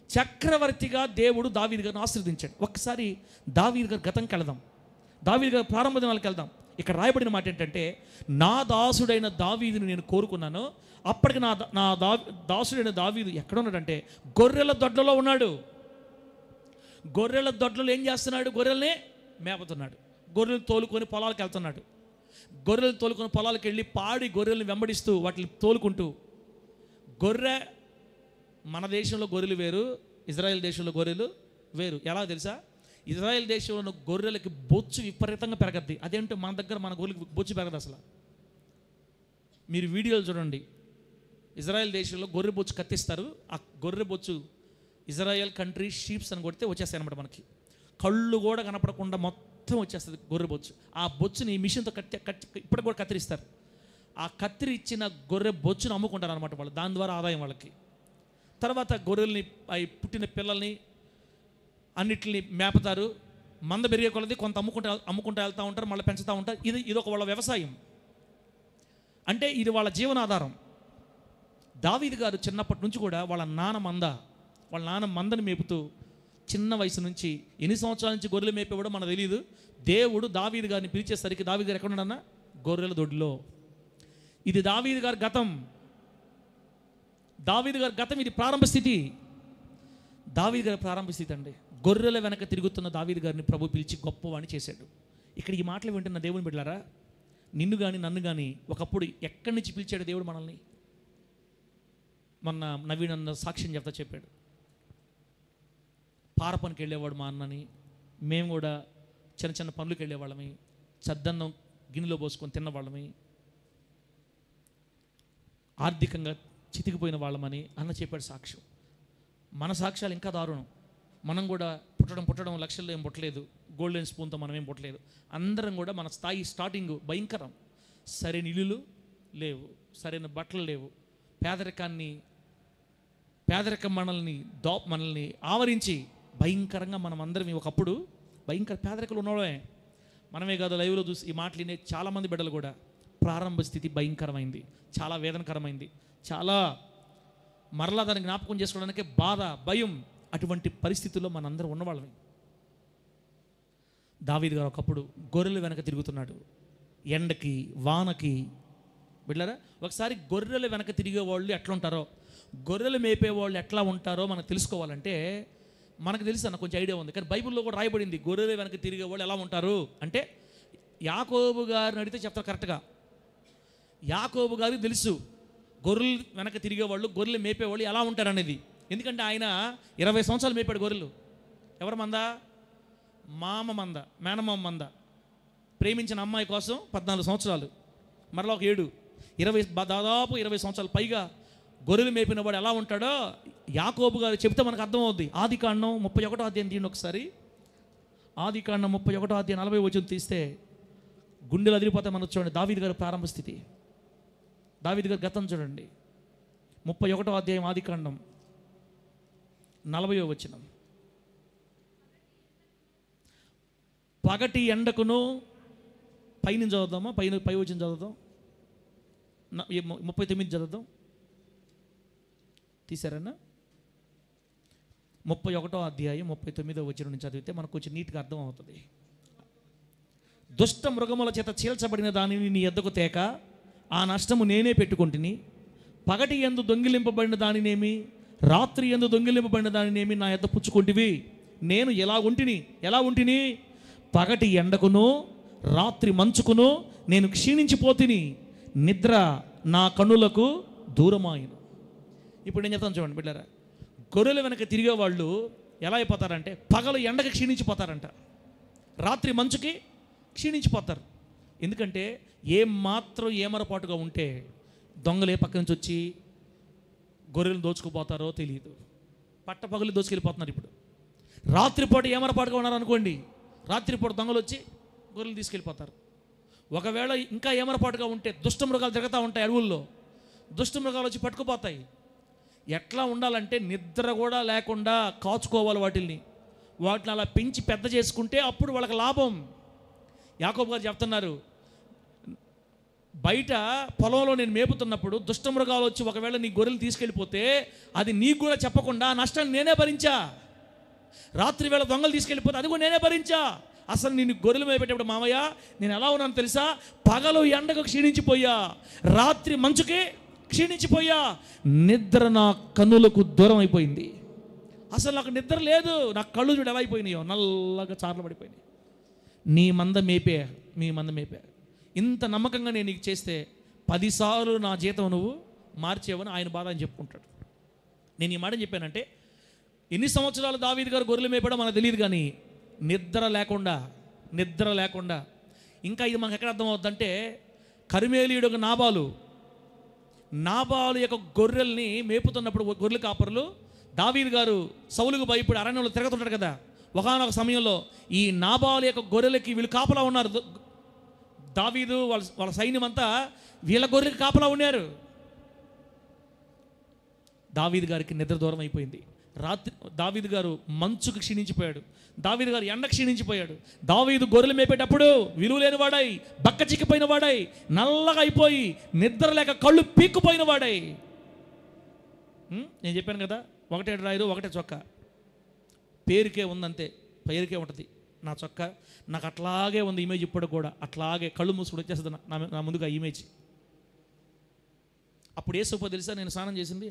చక్రవర్తిగా దేవుడు దావీదు గారిని ఆశీర్వదించాడు. ఒక్కసారి దావీదు గారి గతంకి వెళదాం, దావీదు గారి ప్రారంభ దినాలకు వెళ్దాం. ఇక్కడ రాయబడిన మాట ఏంటంటే, నా దాసుడైన దావీదుని నేను కోరుకున్నాను. అప్పటికి నా దాసుడైన దావీదు ఎక్కడ ఉన్నాడంటే గొర్రెల దొడ్లలో ఉన్నాడు. గొర్రెల దొడ్లలో ఏం చేస్తున్నాడు? గొర్రెల్ని మేపుతున్నాడు. గొర్రెలు తోలుకొని పొలాలకు వెళ్తున్నాడు. గొర్రెలు తోలుకొని పొలాలకు వెళ్ళి పాడి గొర్రెలను వెంబడిస్తూ వాటిని తోలుకుంటూ. గొర్రె మన దేశంలో గొర్రెలు వేరు, ఇజ్రాయెల్ దేశంలో గొర్రెలు వేరు. ఎలా తెలుసా? ఇజ్రాయెల్ దేశంలో గొర్రెలకి బొచ్చు విపరీతంగా పెరగద్ది. అదేంటో మన దగ్గర మన గొర్రెలకి బొచ్చు పెరగదు అసలు. మీరు వీడియోలు చూడండి, ఇజ్రాయెల్ దేశంలో గొర్రె బొచ్చు కత్తిస్తారు. ఆ గొర్రె బొచ్చు ఇజ్రాయెల్ కంట్రీ షీప్స్ అని కొడితే వచ్చేస్తాయి అనమాట. మనకి కళ్ళు కూడా కనపడకుండా మొత్తం వచ్చేస్తుంది గొర్రె బొచ్చు. ఆ బొచ్చుని మిషన్తో ఇప్పటికి కూడా కత్తిరిస్తారు. ఆ కత్తిరి ఇచ్చిన గొర్రె బొచ్చును అమ్ముకుంటారు అనమాట వాళ్ళు. దాని ద్వారా ఆదాయం వాళ్ళకి. తర్వాత గొర్రెల్ని, అవి పుట్టిన పిల్లల్ని అన్నిటిని మేపుతారు. మంద పెరిగే కొలది కొంత అమ్ముకుంటూ వెళ్తూ ఉంటారు, మళ్ళీ పెంచుతూ ఉంటారు. ఇది ఒక వాళ్ళ వ్యవసాయం. అంటే ఇది వాళ్ళ జీవనాధారం. దావీదు గారు చిన్నప్పటి నుంచి కూడా వాళ్ళ నాన్న మందని మేపుతూ చిన్న వయసు నుంచి ఎన్ని సంవత్సరాల నుంచి గొర్రెలు మేపేవాడో మనకు తెలియదు. దేవుడు దావీదు గారిని పిలిచేసరికి దావీదు గారు ఎక్కడున్నాడన్నా? గొర్రెల దొడ్డిలో. ఇది దావీదు గారి గతం. దావీదు గారి గతం ఇది ప్రారంభ స్థితి. దావీదు గారి ప్రారంభ స్థితి అండి. గొర్రెల వెనక తిరుగుతున్న దావీదు గారిని ప్రభు పిలిచి గొప్పవాణి చేశాడు. ఇక్కడ ఈ మాటలు వింటున్న దేవుని బిడ్డలారా, నిన్ను కానీ నన్ను కానీ ఒకప్పుడు ఎక్కడి నుంచి పిలిచాడు దేవుడు మనల్ని? మొన్న నవీన్ అన్న సాక్ష్యం చెప్తా చెప్పాడు. పార పనికి వెళ్ళేవాడు మా అన్నని. మేము కూడా చిన్న చిన్న పనులకు వెళ్ళేవాళ్ళమి. చద్దన్నం గిన్నెలో పోసుకొని తిన్నవాళ్ళమి. ఆర్థికంగా చితికిపోయిన వాళ్ళమని అన్న చెప్పాడు సాక్ష్యం. మన సాక్ష్యాలు ఇంకా దారుణం. మనం కూడా పుట్టడం లక్షల్లో ఏం పుట్టలేదు. గోల్డెన్ స్పూన్తో మనం ఏం పుట్టలేదు. అందరం కూడా మన స్థాయి స్టార్టింగ్ భయంకరం. సరైన ఇల్లులు లేవు, సరైన బట్టలు లేవు. పేదరికం మనల్ని ఆవరించి భయంకరంగా మనం అందరం ఒకప్పుడు భయంకర పేదరికలు ఉన్నవాళ్ళే. మనమే కాదు, లైవ్లో చూసి ఈ మాటలు వినే చాలామంది బిడ్డలు కూడా ప్రారంభ స్థితి భయంకరమైంది, చాలా వేదనకరమైంది, చాలా మరలా దాన్ని జ్ఞాపకం చేసుకోవడానికి బాధ, భయం. అటువంటి పరిస్థితుల్లో మనందరం ఉన్నవాళ్ళమే. దావీదు గారు ఒకప్పుడు గొర్రెలు వెనక తిరుగుతున్నాడు. ఎండకి వానకి. బిడ్డలారా, ఒకసారి గొర్రెలు వెనక తిరిగే వాళ్ళు ఎట్లా ఉంటారో, గొర్రెలు మేపే వాళ్ళు ఎట్లా ఉంటారో మనకు తెలుసుకోవాలంటే మనకు తెలుసు అన్న కొంచెం ఐడియా ఉంది. కానీ బైబిల్లో కూడా రాయబడింది గొర్రెలు వెనక తిరిగే వాళ్ళు ఎలా ఉంటారు అంటే. యాకోబు గారిని అడిగితే చెప్తారు కరెక్ట్గా. యాకోబు గారికి తెలుసు గొర్రెలు వెనక తిరిగేవాళ్ళు, గొర్రెలు మేపేవాళ్ళు ఎలా ఉంటారు అనేది. ఎందుకంటే ఆయన 20 సంవత్సరాలు మేపాడు గొర్రెలు. ఎవరి మంద? మేనమామ మంద. ప్రేమించిన అమ్మాయి కోసం 14 సంవత్సరాలు, మరలా ఒక 7, దాదాపు 20 సంవత్సరాలు పైగా గొర్రెలు మేపిన వాడు ఎలా ఉంటాడో యాకోబు గారు చెప్తే మనకు అర్థమవుద్ది. ఆదికాండం 31వ అధ్యాయం తీయండి ఒకసారి. ఆదికాండం 31వ అధ్యాయం 40 వచనం తీస్తే గుండెలు అదిరిపోతాయి మనకు. చూడండి దావీదు గారి ప్రారంభ స్థితి, దావీదు గారి గతం చూడండి. 31వ అధ్యాయం ఆదికాండం 40వ వచనం. పగటి ఎండకును, పైన చదువుదామా? పై వచనం చదువుదాం. 39 చదువుదాం. తీశారన్నా? 31వ అధ్యాయం 39వ వచనం నుంచి చదివితే మనకు కొంచెం నీట్గా అర్థం అవుతుంది. దుష్ట మృగముల చేత చీల్చబడిన దానిని నీ ఎద్దకు తేక ఆ నష్టము నేనే పెట్టుకుంటుని. పగటి యందు దొంగిలింపబడిన దానినేమి, రాత్రి యందు దొంగిలింపబడిన దానినేమి నా ఎద్ద పుచ్చుకుంటివి. నేను ఎలా ఉంటిని? పగటి ఎండకును రాత్రి మంచుకును నేను క్షీణించిపోతిని. నిద్ర నా కన్నులకు దూరమాయను. ఇప్పుడు నేను చెప్తాను చూడండి బిడ్డలారా, గొర్రెల వెనక తిరిగే వాళ్ళు ఎలా అయిపోతారంటే పగలు ఎండకి క్షీణించిపోతారంట, రాత్రి మంచుకి క్షీణించిపోతారు. ఎందుకంటే ఏమాత్రం ఏమరపాటుగా ఉంటే దొంగలే పక్క నుంచి వచ్చి గొర్రెలు దోచుకుపోతారో తెలియదు. పట్టపగలు దోచుకెళ్ళిపోతున్నారు. ఇప్పుడు రాత్రిపూట ఏమరపాటుగా ఉన్నారనుకోండి, రాత్రిపూట దొంగలు వచ్చి గొర్రెలు తీసుకెళ్ళిపోతారు. ఒకవేళ ఇంకా ఏమరపాటుగా ఉంటే దుష్ట మృగాలు తిరుగుతూ ఉంటాయి అడవుల్లో, దుష్ట మృగాలు వచ్చి పట్టుకుపోతాయి. ఎట్లా ఉండాలంటే నిద్ర కూడా లేకుండా కాచుకోవాలి వాటిని అలా పెంచి పెద్ద చేసుకుంటే అప్పుడు వాళ్ళకి లాభం. యాకోబు గారు చెప్తున్నారు, బయట పొలంలో నేను మేపుతున్నప్పుడు దుష్ట మృగాలు వచ్చి ఒకవేళ నీ గొర్రెలు తీసుకెళ్ళిపోతే అది నీకు కూడా చెప్పకుండా నష్టాన్ని నేనే భరించా. రాత్రి వేళ దొంగలు తీసుకెళ్ళిపోతే అది కూడా నేనే భరించా. అసలు నేను గొర్రెలు మేపేటప్పుడు మామయ్య నేను ఎలా ఉన్నాను తెలుసా? పగలు ఎండకు క్షీణించిపోయా, రాత్రి మంచుకి క్షీణించిపోయా, నిద్ర నా కన్నులకు దూరం అయిపోయింది. అసలు నాకు నిద్ర లేదు, నా కళ్ళు చూడు ఎలా అయిపోయినాయో, నల్లగా చార్లు పడిపోయినాయి. మీ మంద మేపే ఇంత నమ్మకంగా నేను నీకు చేస్తే 10 సార్లు నా జీతం నువ్వు మార్చేవని ఆయన బాధ అని చెప్పుకుంటాడు. నేను ఈ మాట చెప్పానంటే ఎన్ని సంవత్సరాలు దావీదు గారు గొర్రెలు మేపాడో మనకు తెలియదు, కానీ నిద్ర లేకుండా ఇంకా ఇది మనకు ఎక్కడ అర్థమవుతుందంటే, కర్మేలీయుడు ఒక నాబాలు యొక్క గొర్రెల్ని మేపుతున్నప్పుడు గొర్రెల కాపరులు, దావీదు గారు సౌలుకు భయపడి అరణ్యంలో తిరుగుతుంటాడు కదా. ఒకానొక సమయంలో ఈ నాబాలు యొక్క గొర్రెలకి వీళ్ళు కాపలా ఉన్నారు. దావీదు వాళ్ళ సైన్యం అంతా వీళ్ళ గొర్రెలకి కాపలా ఉన్నారు. దావీదు గారికి నిద్ర దూరం అయిపోయింది. రాత్రి దావీదు గారు మంచుకు క్షీణించిపోయాడు. దావీదు గారు ఎండ క్షీణించిపోయాడు. దావీదు గొర్రెలు మేపేటప్పుడు విలువ లేని వాడై, బక్క చిక్కిపోయిన వాడై, నల్లగా అయిపోయి, నిద్ర లేక కళ్ళు పీక్కుపోయిన వాడై. నేను చెప్పాను కదా, ఒకటే డ్రాయరు ఒకటే చొక్కా, పేరుకే ఉందంతే, పేరుకే ఉంటుంది నా చొక్కా. నాకు అట్లాగే ఉంది ఇమేజ్, ఇప్పుడు కూడా అట్లాగే కళ్ళు మూసుకుని వచ్చేస్తుంది నా ముందుగా ఇమేజ్. అప్పుడు ఏ సూపర్ తెలుసా నేను స్నానం చేసింది?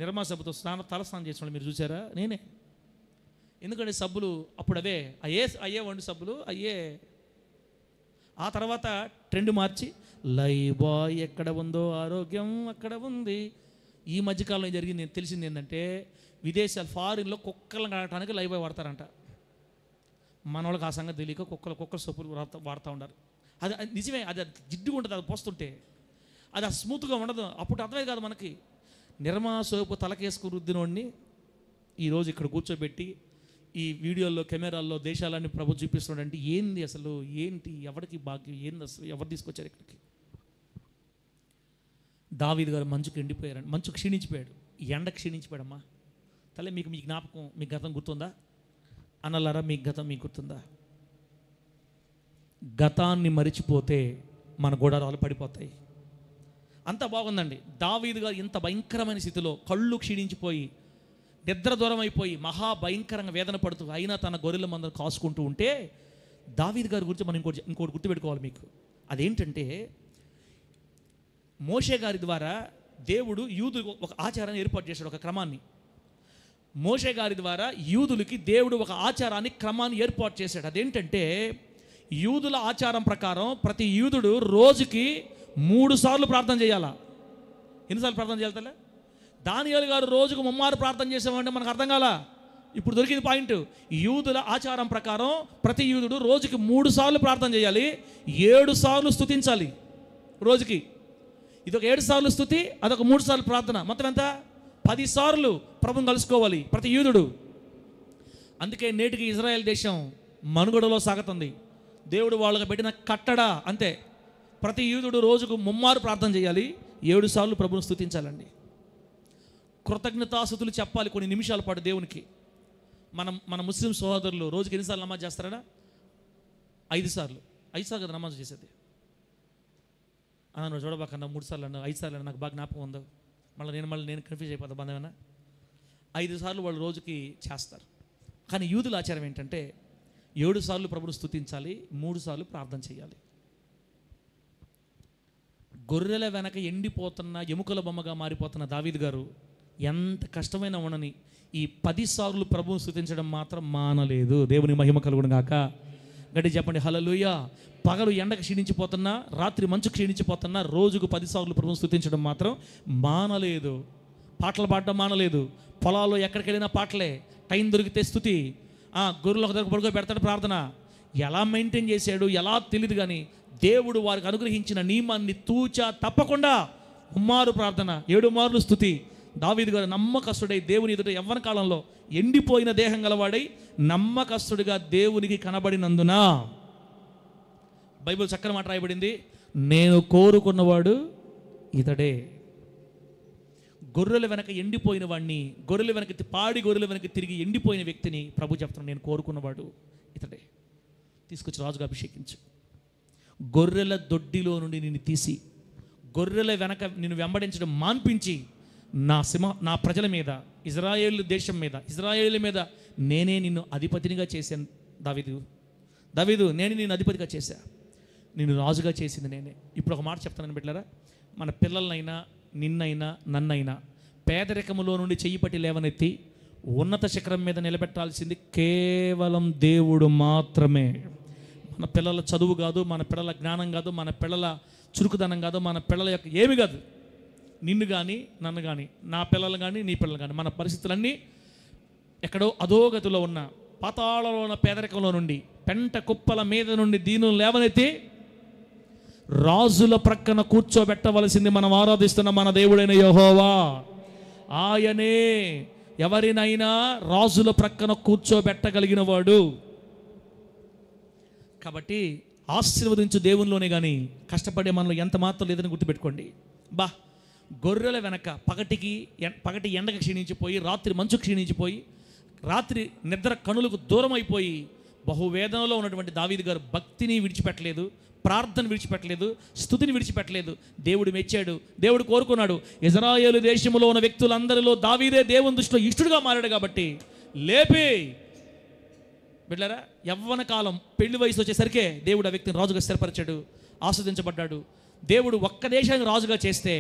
నిర్మా సబ్బుతో తల స్నానం చేసిన మీరు చూసారా? నేనే. ఎందుకంటే సబ్బులు అప్పుడు అయ్యే వండి సబ్బులు అయ్యే. ఆ తర్వాత ట్రెండ్ మార్చి లైబాయ్ ఎక్కడ ఉందో ఆరోగ్యం అక్కడ ఉంది. ఈ మధ్యకాలంలో జరిగింది నేను తెలిసింది ఏంటంటే, విదేశాలు ఫారిన్లో కుక్కలను కడగటానికి లైబాయ్ వాడతారంట. మన వాళ్ళకి ఆ సంగతి తెలియక కుక్కల సబ్బులు వాడుతూ ఉంటారు. అది నిజమే, అది జిడ్డుగా ఉంటుంది, అది పోస్తుంటే అది స్మూత్గా ఉండదు. అప్పుడు అర్థమే కాదు మనకి. నిర్మా సోపు తలకేసుకుని రుద్దినోడిని ఈరోజు ఇక్కడ కూర్చోబెట్టి ఈ వీడియోల్లో కెమెరాల్లో దేశాలన్నీ ప్రభు చూపిస్తున్నాడంటే ఏంది అసలు? ఏంటి? ఎవరికి భాగ్యం? ఏంది అసలు? ఎవరు తీసుకొచ్చారు ఇక్కడికి? దావీదు గారు మంచు క్షీణించిపోయాడు, ఎండ క్షీణించిపోయాడమ్మా. తల్లి మీకు జ్ఞాపకం, మీ గతం గుర్తుందా? అన్నలారా, మీ గతం మీకు గుర్తుందా? గతాన్ని మరిచిపోతే మన గోడారాలు పడిపోతాయి. అంత బాగుందండి. దావీదు గారు ఇంత భయంకరమైన స్థితిలో కళ్ళు క్షీణించిపోయి, నిద్ర దూరం అయిపోయి, మహాభయంకరంగా వేదన పడుతూ అయినా తన గొర్రెల మందను కాసుకుంటూ ఉంటే, దావీదు గారి గురించి మనం ఇంకోటి గుర్తుపెట్టుకోవాలి మీకు. అదేంటంటే, మోషే గారి ద్వారా దేవుడు యూదులకు ఒక ఆచారాన్ని ఏర్పాటు చేశాడు, ఒక క్రమాన్ని. మోషే గారి ద్వారా యూదులకి దేవుడు ఒక క్రమాన్ని ఏర్పాటు చేశాడు. అదేంటంటే, యూదుల ఆచారం ప్రకారం ప్రతి యూదుడు రోజుకి 3 సార్లు ప్రార్థన చేయాలా? ఎన్నిసార్లు ప్రార్థన చేయాలి తల్లి? దానియేలు గారు రోజుకు 3 ప్రార్థన చేసామంటే మనకు అర్థం కాలా. ఇప్పుడు దొరికింది పాయింట్. యూదుల ఆచారం ప్రకారం ప్రతి యూదుడు రోజుకి 3 సార్లు ప్రార్థన చేయాలి, 7 సార్లు స్తుతించాలి రోజుకి. ఇదొక 7 సార్లు స్తుతి, అదొక 3 సార్లు ప్రార్థన. మొత్తం ఎంత? 10 సార్లు ప్రభుని కలుసుకోవాలి ప్రతి యూదుడు. అందుకే నేటికి ఇజ్రాయెల్ దేశం మనుగడలో సాగుతుంది. దేవుడు వాళ్ళకి పెట్టిన కట్టడ అంతే. ప్రతి యూదుడు రోజుకు 3 ప్రార్థన చేయాలి, 7 సార్లు ప్రభుని స్తుతించాలండి. కృతజ్ఞతాస్తుతులు చెప్పాలి కొన్ని నిమిషాల పాటు దేవునికి. మన ముస్లిం సోదరులు రోజుకి ఎన్నిసార్లు నమాజ్ చేస్తారా? 5 సార్లు. 5 సార్లు కదా నమాజ్ చేసేది. నువ్వు చూడబాకన్నా 3 సార్లు అన్నా 5 సార్లు అన్నా, నాకు బాగా జ్ఞాపకం ఉందో. నేను కన్ఫ్యూజ్ అయిపోతా బంధమేనా. 5 సార్లు వాళ్ళు రోజుకి చేస్తారు. కానీ యూదుల ఆచారం ఏంటంటే 7 సార్లు ప్రభుని స్తుతించాలి, 3 సార్లు ప్రార్థన చేయాలి. గొర్రెల వెనక ఎండిపోతున్న ఎముకల బొమ్మగా మారిపోతున్న దావీదు గారు ఎంత కష్టమైన ఉండని ఈ 10 సార్లు ప్రభువుని స్తుతించడం మాత్రం మానలేదు. దేవుని మహిమ కలుగును గాక. గట్టి చెప్పండి హల్లెలూయా. పగలు ఎండకు క్షీణించిపోతున్నా, రాత్రి మంచు క్షీణించిపోతున్నా, రోజుకు 10 సార్లు ప్రభువుని స్తుతించడం మాత్రం మానలేదు. పాటలు పాడడం మానలేదు. పొలాల్లో ఎక్కడికి వెళ్ళినా పాటలే, టైం దొరికితే స్తుతి. గొర్రెలు ఒక దగ్గర పడుకోబెడతాడు ప్రార్థన. ఎలా మెయింటైన్ చేశాడు ఎలా తెలియదు, కానీ దేవుడు వారికి అనుగ్రహించిన నియమాన్ని తూచా తప్పకుండా 3 ప్రార్థన, 7 మార్లు స్తుతి. దావీదు గారు నమ్మకస్తుడై దేవుని ఎదుట యవ్వన కాలంలో ఎండిపోయిన దేహం గలవాడై నమ్మకస్తుడిగా దేవునికి కనబడినందున బైబిల్ చక్కని మాట రాయబడింది, నేను కోరుకున్నవాడు ఇతడే. గొర్రెల వెనక ఎండిపోయిన వాడిని, గొర్రెల వెనక తిరిగి ఎండిపోయిన వ్యక్తిని ప్రభు చెప్తున్నాను, నేను కోరుకున్నవాడు ఇతడే. తీసుకొచ్చి రాజుగా అభిషేకించు. గొర్రెల దొడ్డిలో నుండి నిన్ను తీసి, గొర్రెల వెనక నిన్ను వెంబడించడం మాన్పించి, నా ప్రజల మీద, ఇజ్రాయేలు దేశం మీద, ఇజ్రాయేలు మీద నేనే నిన్ను అధిపతినిగా చేశాను. దావీదు నేనే నిన్ను అధిపతిగా చేశా, నిన్ను రాజుగా చేసింది నేనే. ఇప్పుడు ఒక మాట చెప్తానని బిడ్డలారా, మన పిల్లలనైనా నిన్నైనా నన్నైనా పేదరికములో నుండి చెయ్యి పట్టి లేవనెత్తి ఉన్నత శిఖరం మీద నిలబెట్టాల్సింది కేవలం దేవుడు మాత్రమే. మన పిల్లల చదువు కాదు, మన పిల్లల జ్ఞానం కాదు, మన పిల్లల చురుకుదనం కాదు, మన పిల్లల యొక్క ఏమి కాదు. నిన్ను కానీ నన్ను కానీ నా పిల్లలు కానీ నీ పిల్లలు కానీ మన పరిస్థితులన్నీ ఎక్కడో అధోగతిలో ఉన్న పాతాళంలో ఉన్న పేదరికంలో నుండి పెంట కుప్పల మీద నుండి దీనులు లేవనెత్తి రాజుల ప్రక్కన కూర్చోబెట్టవలసింది మనం ఆరాధిస్తున్న మన దేవుడైన యెహోవా. ఆయనే ఎవరినైనా రాజుల ప్రక్కన కూర్చోబెట్టగలిగిన వాడు. కాబట్టి ఆశీర్వదించు దేవునిలోనే కానీ కష్టపడే మనలో ఎంత మాత్రం లేదని గుర్తుపెట్టుకోండి. గొర్రెల వెనక పగటి ఎండకు క్షీణించిపోయి, రాత్రి మంచు క్షీణించిపోయి, రాత్రి నిద్ర కనులకు దూరం అయిపోయి బహువేదనలో ఉన్నటువంటి దావీదు గారు భక్తిని విడిచిపెట్టలేదు, ప్రార్థన విడిచిపెట్టలేదు, స్తుతిని విడిచిపెట్టలేదు. దేవుడు మెచ్చాడు, దేవుడు కోరుకున్నాడు. ఇజ్రాయేలు దేశంలో ఉన్న వ్యక్తులందరిలో దావీదే దేవుని దృష్టిలో ఇష్టడుగా మారాడు. కాబట్టి లేపి బిడ్డలారా, యవ్వన కాలం పెళ్లి వయసు వచ్చేసరికే దేవుడు ఆ వ్యక్తిని రాజుగా స్థిరపరిచాడు, ఆస్వాదించబడ్డాడు. దేవుడు ఒక్క దేశానికి రాజుగా చేస్తే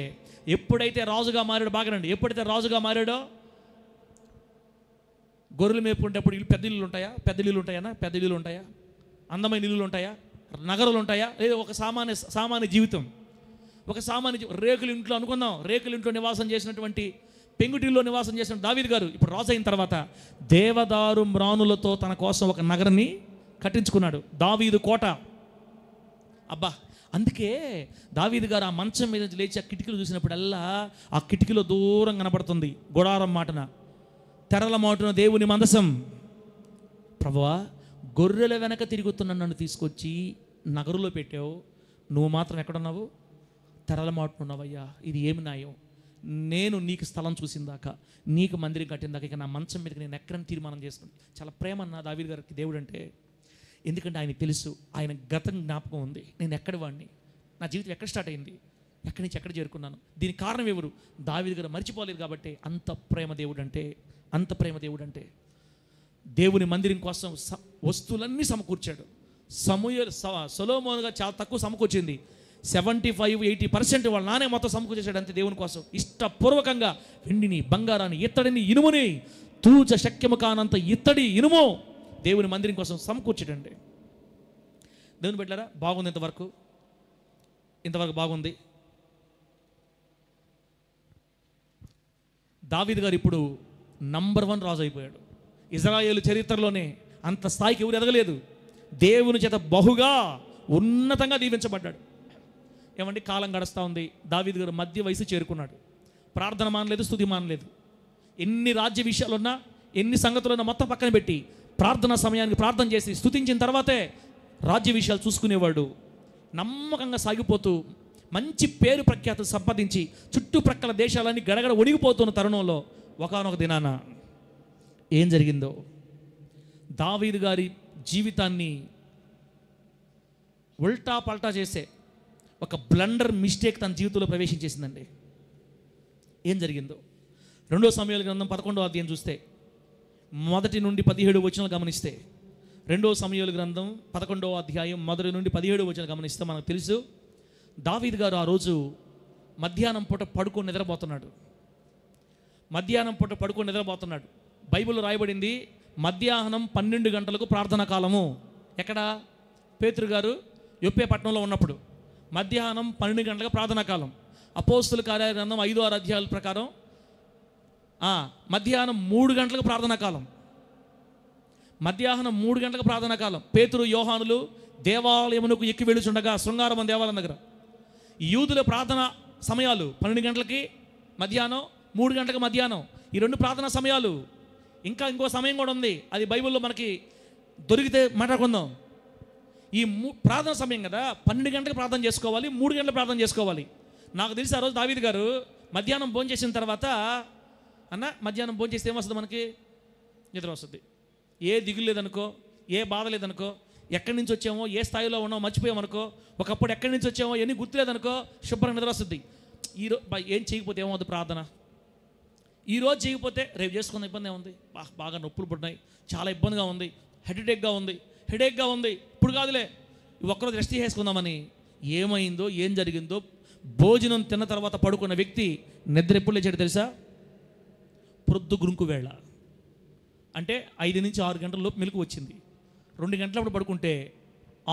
ఎప్పుడైతే రాజుగా మారాడో బాగానండి, ఎప్పుడైతే రాజుగా మారాడో గొర్రెలు మేపుకుంటేప్పుడు ఇల్లు పెద్ద ఇల్లులు ఉంటాయా? పెద్ద ఇల్లులు ఉంటాయా? అందమైన ఇల్లులు ఉంటాయా? నగరాలు ఉంటాయా? లేదా ఒక సామాన్య జీవితం, ఒక సామాన్య రేకుల ఇంట్లో అనుకుందాం. రేకుల ఇంట్లో నివాసం చేసినటువంటి, పెంకుటిల్లో నివాసం చేసిన దావీదు గారు ఇప్పుడు రాజు అయిన తర్వాత దేవదారు మ్రానులతో తన కోసం ఒక నగరాన్ని కట్టించుకున్నాడు, దావీదు కోట. అందుకే దావీదు గారు ఆ మంచం మీద నుంచి లేచి ఆ కిటికీలు చూసినప్పుడల్లా ఆ కిటికీలో దూరం కనపడుతుంది గుడారం మాటన, తెరల మాటున దేవుని మందసం. ప్రభువా, గొర్రెల వెనక తిరుగుతున్న నన్ను తీసుకొచ్చి నగరులో పెట్టావు, నువ్వు మాత్రం ఎక్కడున్నావు? తెరల మాటునున్నావయ్యా. ఇది ఏమి న్యాయం? నేను నీకు స్థలం చూసిందాకా, నీకు మందిరం కట్టిందాక ఇక నా మంచం మీదకి నేను ఎక్కడని తీర్మానం చేసుకుని. చాలా ప్రేమ అన్న దావీదు గారికి దేవుడు అంటే. ఎందుకంటే ఆయన తెలుసు, ఆయన గతం జ్ఞాపకం ఉంది. నేను ఎక్కడి వాడిని, నా జీవితం ఎక్కడ స్టార్ట్ అయింది, ఎక్కడి నుంచి ఎక్కడ చేరుకున్నాను, దీనికి కారణం ఎవరు? దావీదు గారు మర్చిపోలేదు. కాబట్టి అంత ప్రేమ దేవుడు అంటే. దేవుని మందిరం కోసం వస్తువులన్నీ సమకూర్చాడు. సొలొమోనుగా చాలా తక్కువ సమకూర్చింది. 75-80% వాళ్ళ నానే మొత్తం సమకూర్చేశాడు అంతే దేవుని కోసం. ఇష్టపూర్వకంగా వెండిని, బంగారాన్ని, ఇత్తడిని, ఇనుముని, తూచ శక్యము కానంత ఇత్తడి, ఇనుము దేవుని మందిరం కోసం సమకూర్చాడండి. దేవుని బిడ్డలారా, బాగుంది ఇంతవరకు బాగుంది. దావీదు గారు ఇప్పుడు నంబర్ 1 రాజు అయిపోయాడు. ఇజ్రాయేలు చరిత్రలోనే అంత స్థాయికి ఎవరు ఎదగలేదు. దేవుని చేత బహుగా ఉన్నతంగా దీవించబడ్డాడు. ఏమండి, కాలం గడుస్తూ ఉంది. దావీదు గారు మధ్య వయసు చేరుకున్నాడు. ప్రార్థన మానలేదు, స్తుతి మానలేదు. ఎన్ని రాజ్య విషయాలున్నా, ఎన్ని సంగతులున్నా మొత్తం పక్కన పెట్టి ప్రార్థనా సమయానికి ప్రార్థన చేసి స్తుతించిన తర్వాతే రాజ్య విషయాలు చూసుకునేవాడు. నమ్మకంగా సాగిపోతూ మంచి పేరు ప్రఖ్యాతులు సంపాదించి చుట్టుప్రక్కల దేశాలన్నీ గడగడ ఒడిగిపోతున్న తరుణంలో ఒకానొక దినాన ఏం జరిగిందో, దావీదు గారి జీవితాన్ని ఉల్టా పల్టా చేసే ఒక బ్లండర్ మిస్టేక్ తన జీవితంలో ప్రవేశించేసిందండి. ఏం జరిగిందో 2 సమూయేలు గ్రంథం 11వ అధ్యాయం చూస్తే, 1 నుండి 17 వచనాలు గమనిస్తే, 2 సమూయేలు గ్రంథం 11వ అధ్యాయం 1 నుండి 17 వచనాలు గమనిస్తే మనకు తెలుసు, దావీదు గారు ఆ రోజు మధ్యాహ్నం పూట పడుకొని నిద్రపోతున్నాడు. బైబిల్లో రాయబడింది, మధ్యాహ్నం 12 గంటలకు ప్రార్థనా కాలము. ఎక్కడ? పేతురు గారు యొప్పే పట్టణంలో ఉన్నప్పుడు మధ్యాహ్నం 12 గంటలకు ప్రార్థనా కాలం. అపోస్తుల కార్యాల గ్రంథం 5-6 అధ్యాయాల ప్రకారం మధ్యాహ్నం 3 గంటలకు ప్రార్థనా కాలం. మధ్యాహ్నం 3 గంటలకు ప్రార్థనా కాలం. పేతురు, యోహానులు దేవాలయమునకు ఎక్కి వెళ్ళుచుండగా, శృంగారమం దేవాలయం దగ్గర యూదుల ప్రార్థన సమయాలు 12 గంటలకి మధ్యాహ్నం, 3 గంటలకు మధ్యాహ్నం. ఈ 2 ప్రార్థనా సమయాలు. ఇంకా ఇంకో సమయం కూడా ఉంది, అది బైబిల్లో మనకి దొరికితే మాట్లాడుకుందాం. ఈ ప్రార్థన సమయం కదా, 12 గంటలకు ప్రార్థన చేసుకోవాలి, 3 గంటలకు ప్రార్థన చేసుకోవాలి. నాకు తెలిసి ఆ రోజు దావీదు గారు మధ్యాహ్నం భోజనం చేసిన తర్వాత, మధ్యాహ్నం భోజనం చేస్తే ఏమొస్తుంది? మనకి నిద్ర వస్తుంది. ఏ దిగులు లేదనుకో, ఏ బాధ లేదనుకో, ఎక్కడి నుంచి వచ్చామో, ఏ స్థాయిలో ఉన్నామో మర్చిపోయామనుకో, ఒకప్పుడు ఎక్కడి నుంచి వచ్చామో ఎన్ని గుర్తులేదనుకో, శుభ్రంగా నిద్ర వస్తుంది. ఈరోజు ఏం చేయకపోతే ఏమవుతుంది? ప్రార్థన ఈరోజు చేయకపోతే రేపు చేసుకున్న ఇబ్బంది ఏముంది? బాగా నొప్పులు పడినాయి, చాలా ఇబ్బందిగా ఉంది, హెడేక్గా ఉంది, ఇప్పుడు కాదులే, ఒక్కరోజు రెస్ట్ చేసుకుందామని. ఏమైందో, ఏం జరిగిందో, భోజనం తిన్న తర్వాత పడుకున్న వ్యక్తి నిద్ర ఎప్పుడు లేచాడు తెలుసా? ప్రొద్దు గురుంకు వేళ, అంటే 5 నుంచి 6 గంటల లోపు మెలకు వచ్చింది. 2 గంటలప్పుడు పడుకుంటే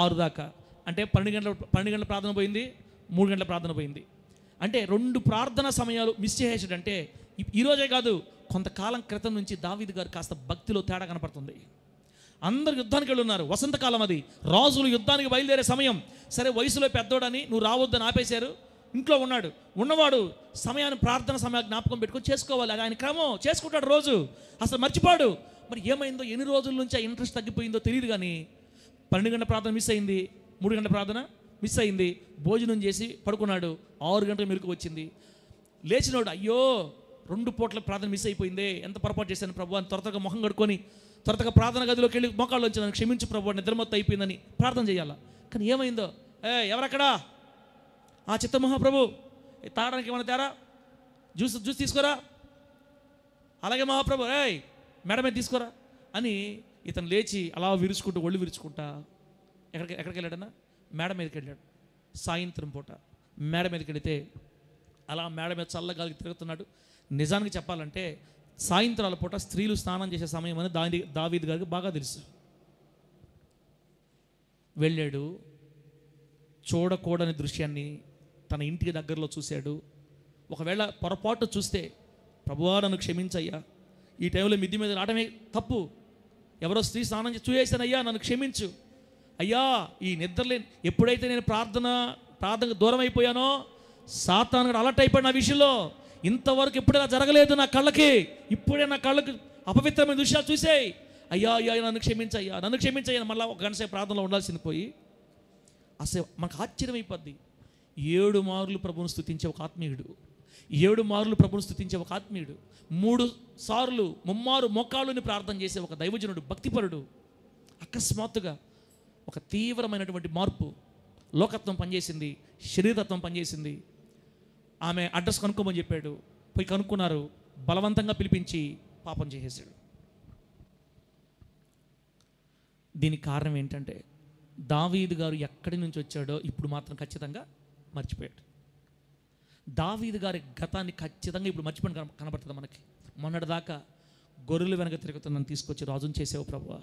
6 దాకా, అంటే 12 గంటల ప్రార్థన పోయింది, 3 గంటల ప్రార్థన పోయింది. అంటే 2 ప్రార్థనా సమయాలు మిస్ చేసేసాడంటే ఈరోజే కాదు, కొంతకాలం క్రితం నుంచి దావీదు గారు కాస్త భక్తిలో తేడా కనపడుతుంది. అందరు యుద్ధానికి వెళ్ళి ఉన్నారు, వసంతకాలం అది, రాజులు యుద్ధానికి బయలుదేరే సమయం. సరే వయసులో పెద్దోడని నువ్వు రావద్దని ఆపేశారు. ఇంట్లో ఉన్నాడు, ఉన్నవాడు సమయాన్ని ప్రార్థన సమయాన్ని జ్ఞాపకం పెట్టుకొని చేసుకోవాలి, అది ఆయన క్రమం, చేసుకుంటాడు రోజు, అసలు మర్చిపోడు. మరి ఏమైందో, ఎన్ని రోజుల నుంచి ఆ ఇంట్రెస్ట్ తగ్గిపోయిందో తెలియదు. కానీ 12 గంటల ప్రార్థన మిస్ అయింది, 3 గంటల ప్రార్థన మిస్ అయింది, భోజనం చేసి పడుకున్నాడు, 6 గంటల మెలకు వచ్చింది. లేచినోడు, అయ్యో 2 పూట్ల ప్రార్థన మిస్ అయిపోయింది, ఎంత పొరపాటు చేశాను ప్రభు అని త్వరగా మొహం కడుక్కొని త్వరగా ప్రార్థన గదిలోకి వెళ్ళి మోకాళ్ళు వచ్చి నన్ను క్షమించు ప్రభు, నిద్రమొత్తం అయిపోయిందని ప్రార్థన చేయాలా. కానీ ఏమైందో, ఎవరక్కడా, ఆ చిత్త మహాప్రభు తాగడానికి ఏమైనా తేరా, జ్యూస్ తీసుకోరా, అలాగే మహాప్రభు మేడ మీద తీసుకోరా అని ఇతను లేచి అలా విరుచుకుంటూ ఒళ్ళు విరుచుకుంటా ఎక్కడికి వెళ్ళాడన్నా, మేడ మీదకి వెళ్ళాడు. సాయంత్రం పూట మేడ మీదకి వెళితే అలా మేడ మీద చల్లగాలికి తిరుగుతున్నాడు. నిజానికి చెప్పాలంటే సాయంత్రాల పూట స్త్రీలు స్నానం చేసే సమయం అని దావీదు గారికి బాగా తెలుసు. వెళ్ళాడు, చూడకూడని దృశ్యాన్ని తన ఇంటికి దగ్గరలో చూశాడు. ఒకవేళ పొరపాటు చూస్తే, ప్రభువా నన్ను క్షమించయ్యా, ఈ టైంలో మిద్ది మీద రావడమే తప్పు, ఎవరో స్త్రీ స్నానం చేసి చూసేసానయ్యా నన్ను క్షమించు అయ్యా, ఈ నిద్రలేని ఎప్పుడైతే నేను ప్రార్థనకు దూరం అయిపోయానో సాతాను కూడా అలర్ట్ అయిపోయాడు నా విషయంలో. ఇంతవరకు ఎప్పుడైనా జరగలేదు నా కళ్ళకి, ఇప్పుడే నా కళ్ళకి అపవిత్రమైన దృశ్యాలు చూసాయి, అయ్యా అయ్యా నన్ను క్షమించయ్యా మళ్ళీ 1 గంట సేపు ప్రార్థనలో ఉండాల్సింది పోయి. అసలు మనకు ఆశ్చర్యం అయిపోద్ది. 7 మార్లు ప్రభువును స్తుతించే ఒక ఆత్మీయుడు, 7 మార్లు ప్రభువును స్తుతించే ఒక ఆత్మీయుడు, 3 సార్లు ముమ్మారు మోకాళ్ళుని ప్రార్థన చేసే ఒక దైవజనుడు, భక్తిపరుడు. అకస్మాత్తుగా ఒక తీవ్రమైనటువంటి మార్పు, లోకత్వం పనిచేసింది, శరీరతత్వం పనిచేసింది. ఆమె అడ్రస్ కనుక్కోమని చెప్పాడు, పోయి కనుక్కున్నారు, బలవంతంగా పిలిపించి పాపం చేసేసాడు. దీనికి కారణం ఏంటంటే దావీదు గారు ఎక్కడి నుంచి వచ్చాడో ఇప్పుడు మాత్రం ఖచ్చితంగా మర్చిపోయాడు. దావీదు గారి గతాన్ని ఖచ్చితంగా ఇప్పుడు మర్చిపోయి కనబడుతుంది మనకి. మొన్నటిదాకా గొర్రెలు వెనక తిరుగుతున్నాను తీసుకొచ్చి రాజుని చేసావు ప్రభువా,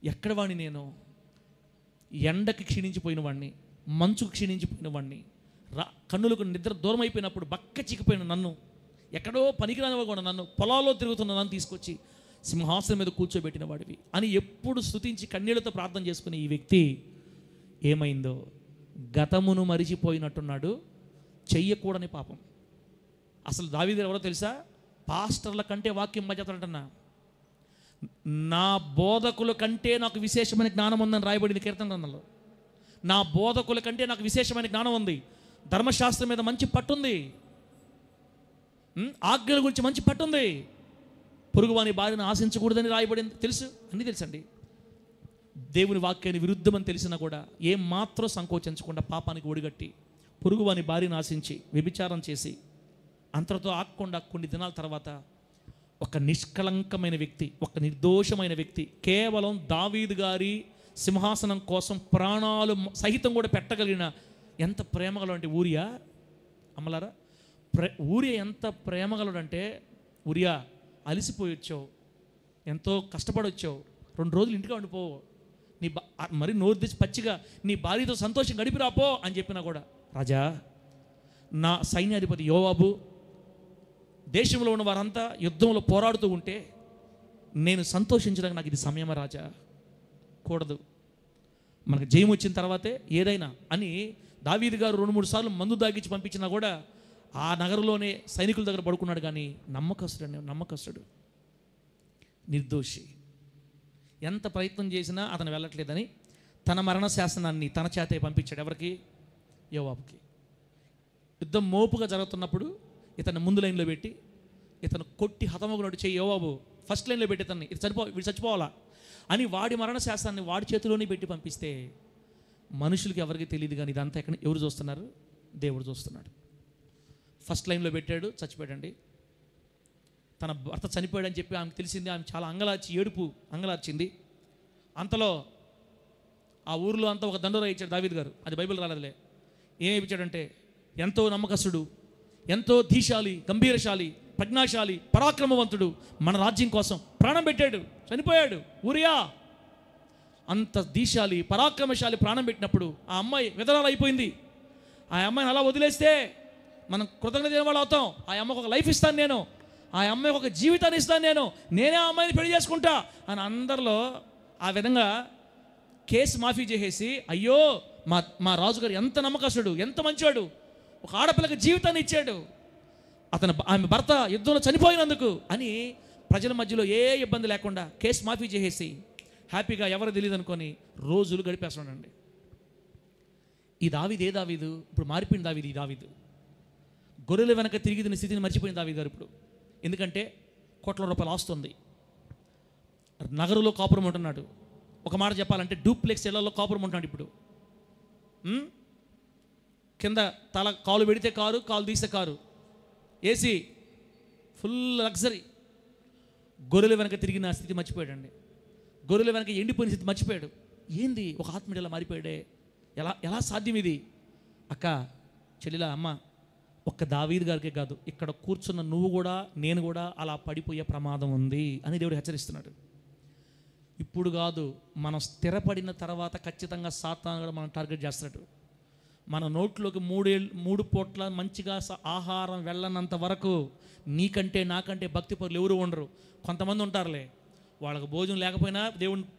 ఎక్కడ వాడిని నేను, ఎండకి క్షీణించిపోయిన వాడిని, మంచుకు క్షీణించిపోయిన వాడిని, కన్నులకు నిద్ర దూరం అయిపోయినప్పుడు బక్క చిక్కిపోయిన నన్ను, ఎక్కడో పనికిరాని కూడా నన్ను, పొలాల్లో తిరుగుతున్న నన్ను తీసుకొచ్చి సింహాసనం మీద కూర్చోబెట్టిన వాడివి అని ఎప్పుడు స్తుతించి కన్నీళ్లతో ప్రార్థన చేసుకునే ఈ వ్యక్తి ఏమైందో, గతమును మరిచిపోయినట్టున్నాడు, చెయ్యకూడని పాపం. అసలు దావీదు ఎవరో తెలుసా? పాస్టర్ల కంటే వాక్యం మధ్యతడంటున్నా, నా బోధకుల కంటే నాకు విశేషమైన జ్ఞానం ఉందని రాయబడింది కీర్తన గ్రంథంలో. నా బోధకుల కంటే నాకు విశేషమైన జ్ఞానం ఉంది, ధర్మశాస్త్రం మీద మంచి పట్టుంది, ఆజ్ఞల గురించి మంచి పట్టుంది, పొరుగువాని భార్యను ఆశించకూడదని రాయబడింది, తెలుసు, అన్నీ తెలుసండి. దేవుని వాక్యాన్ని విరుద్ధమని తెలిసినా కూడా ఏం మాత్రం సంకోచించకుండా పాపానికి ఒడిగట్టి పొరుగువాని భార్యను ఆశించి వ్యభిచారం చేసి అంతటితో ఆగకుండా కొన్ని దినాల తర్వాత ఒక నిష్కళంకమైన వ్యక్తి, ఒక నిర్దోషమైన వ్యక్తి, కేవలం దావీదు గారి సింహాసనం కోసం ప్రాణాలు సహితం కూడా పెట్టగలిగిన ఎంత ప్రేమగలడంటే ఊరియా, అమ్మలారా, ఊరియా ఎంత ప్రేమగలడంటే, ఊరియా అలసిపోయి వచ్చావు, ఎంతో కష్టపడి వచ్చావు, 2 రోజులు ఇంటికి ఉండిపోవు, నీ మరి నోరు తెచ్చి పచ్చిగా నీ భార్యతో సంతోషం గడిపిరాపో అని చెప్పినా కూడా, రాజా నా సైన్యాధిపతి యోవాబు, దేశంలో ఉన్న వారంతా యుద్ధంలో పోరాడుతూ ఉంటే నేను సంతోషించడానికి నాకు ఇది సమయమా రాజా, కూడదు, మనకు జయం వచ్చిన తర్వాతే ఏదైనా అని దావీదు గారు 2-3 సార్లు మందు దాగించి పంపించినా కూడా ఆ నగరంలోనే సైనికుల దగ్గర పడుకున్నాడు. కానీ నమ్మకస్తుడు, నిర్దోషి, ఎంత ప్రయత్నం చేసినా అతను వెళ్ళట్లేదని తన మరణ శాసనాన్ని తన చేతే పంపించాడు. ఎవరికి? యోవాబుకి. యుద్ధం మోపుగా జరుగుతున్నప్పుడు ఇతను ముందు లైన్లో పెట్టి ఇతను కొట్టి హతమగునట్టు చేయి యోవాబు ఫస్ట్ లైన్లో పెట్టి ఇతన్ని వీడు చచ్చిపోవాలా అని వాడి మరణ శాస్త్రాన్ని వాడి చేతిలోనే పెట్టి పంపిస్తే మనుషులకి ఎవరికి తెలియదు. కానీ ఇదంతా ఎవరు చూస్తున్నారు? దేవుడు చూస్తున్నాడు. ఫస్ట్ లైన్లో పెట్టాడు, చచ్చిపోయాడండి. తన భర్త చనిపోయాడని చెప్పి ఆమెకు తెలిసింది. ఆమె చాలా అంగలార్చింది. అంతలో ఆ ఊరిలో అంతా ఒక దండోరా ఇచ్చాడు దావీదు గారు. అది బైబిల్ రాలేదులే. ఏమి ఇచ్చాడంటే, ఎంతో నమ్మకస్తుడు, ఎంతో ధీశాలి, గంభీరశాలి, ప్రజ్ఞాశాలి, పరాక్రమవంతుడు, మన రాజ్యం కోసం ప్రాణం పెట్టాడు, చనిపోయాడు ఊరియా. అంత ధీశాలి, పరాక్రమశాలి ప్రాణం పెట్టినప్పుడు ఆ అమ్మాయి విధవరాలు అయిపోయింది. ఆ అమ్మాయిని అలా వదిలేస్తే మనం కృతజ్ఞత లేని వాళ్ళు అవుతాం. ఆ అమ్మకు ఒక లైఫ్ ఇస్తాను నేను, ఆ అమ్మాయికి ఒక జీవితాన్ని ఇస్తాను నేనే ఆ అమ్మాయిని పెళ్లి చేసుకుంటా అని అందరిలో ఆ విధంగా కేసు మాఫీ చేసేసి, అయ్యో మా రాజుగారు ఎంత నమ్మకస్తుడు, ఎంత మంచివాడు, ఒక ఆడపిల్లకి జీవితాన్ని ఇచ్చాడు, ఆమె భర్త యుద్ధంలో చనిపోయినందుకు అని ప్రజల మధ్యలో ఏ ఇబ్బంది లేకుండా కేసు మాఫీ చేసేసి హ్యాపీగా ఎవరు తెలియదు అనుకొని రోజులు గడిపేస్తున్నాడండి. ఈ దావీదు ఏ దావీదు? ఇప్పుడు మారిపోయిన దావీదు. ఈ దావీదు గొర్రెల వెనక తిరిగి తిన స్థితిని మర్చిపోయిన దావీదు గారు ఇప్పుడు. ఎందుకంటే కోట్ల రూపాయలు ఆస్తుంది, నగరులో కాపురం ఉంటున్నాడు. ఒక మాట చెప్పాలంటే డూప్లెక్స్ ఇళ్లలో కాపురం ఉంటున్నాడు ఇప్పుడు. కింద తల కాలు పెడితే కారు, కాలు తీస్తే కారు, ఏసీ, ఫుల్ లగ్జరీ. గొర్రెల వెనక తిరిగిన స్థితి మర్చిపోయాడండి. గొర్రెల వెనక ఎండిపోయిన స్థితి మర్చిపోయాడు. ఏంది ఒక ఆత్మీయుడు ఇలా మారిపోయాడే, ఎలా సాధ్యం ఇది? అక్క, చెల్లిలా, అమ్మ, ఒక్క దావీదు గారికే కాదు, ఇక్కడ కూర్చున్న నువ్వు కూడా, నేను కూడా అలా పడిపోయే ప్రమాదం ఉంది అని దేవుడు హెచ్చరిస్తున్నాడు. ఇప్పుడు కాదు, మనం స్థిరపడిన తర్వాత ఖచ్చితంగా సాతాను కూడా మనం టార్గెట్ చేస్తాడు. మన నోట్లోకి 3 పూట్ల మంచిగా ఆహారం వెళ్ళనంత వరకు నీకంటే నాకంటే భక్తి పరులు ఎవరు ఉండరు. కొంతమంది ఉంటారులే, వాళ్ళకి భోజనం లేకపోయినా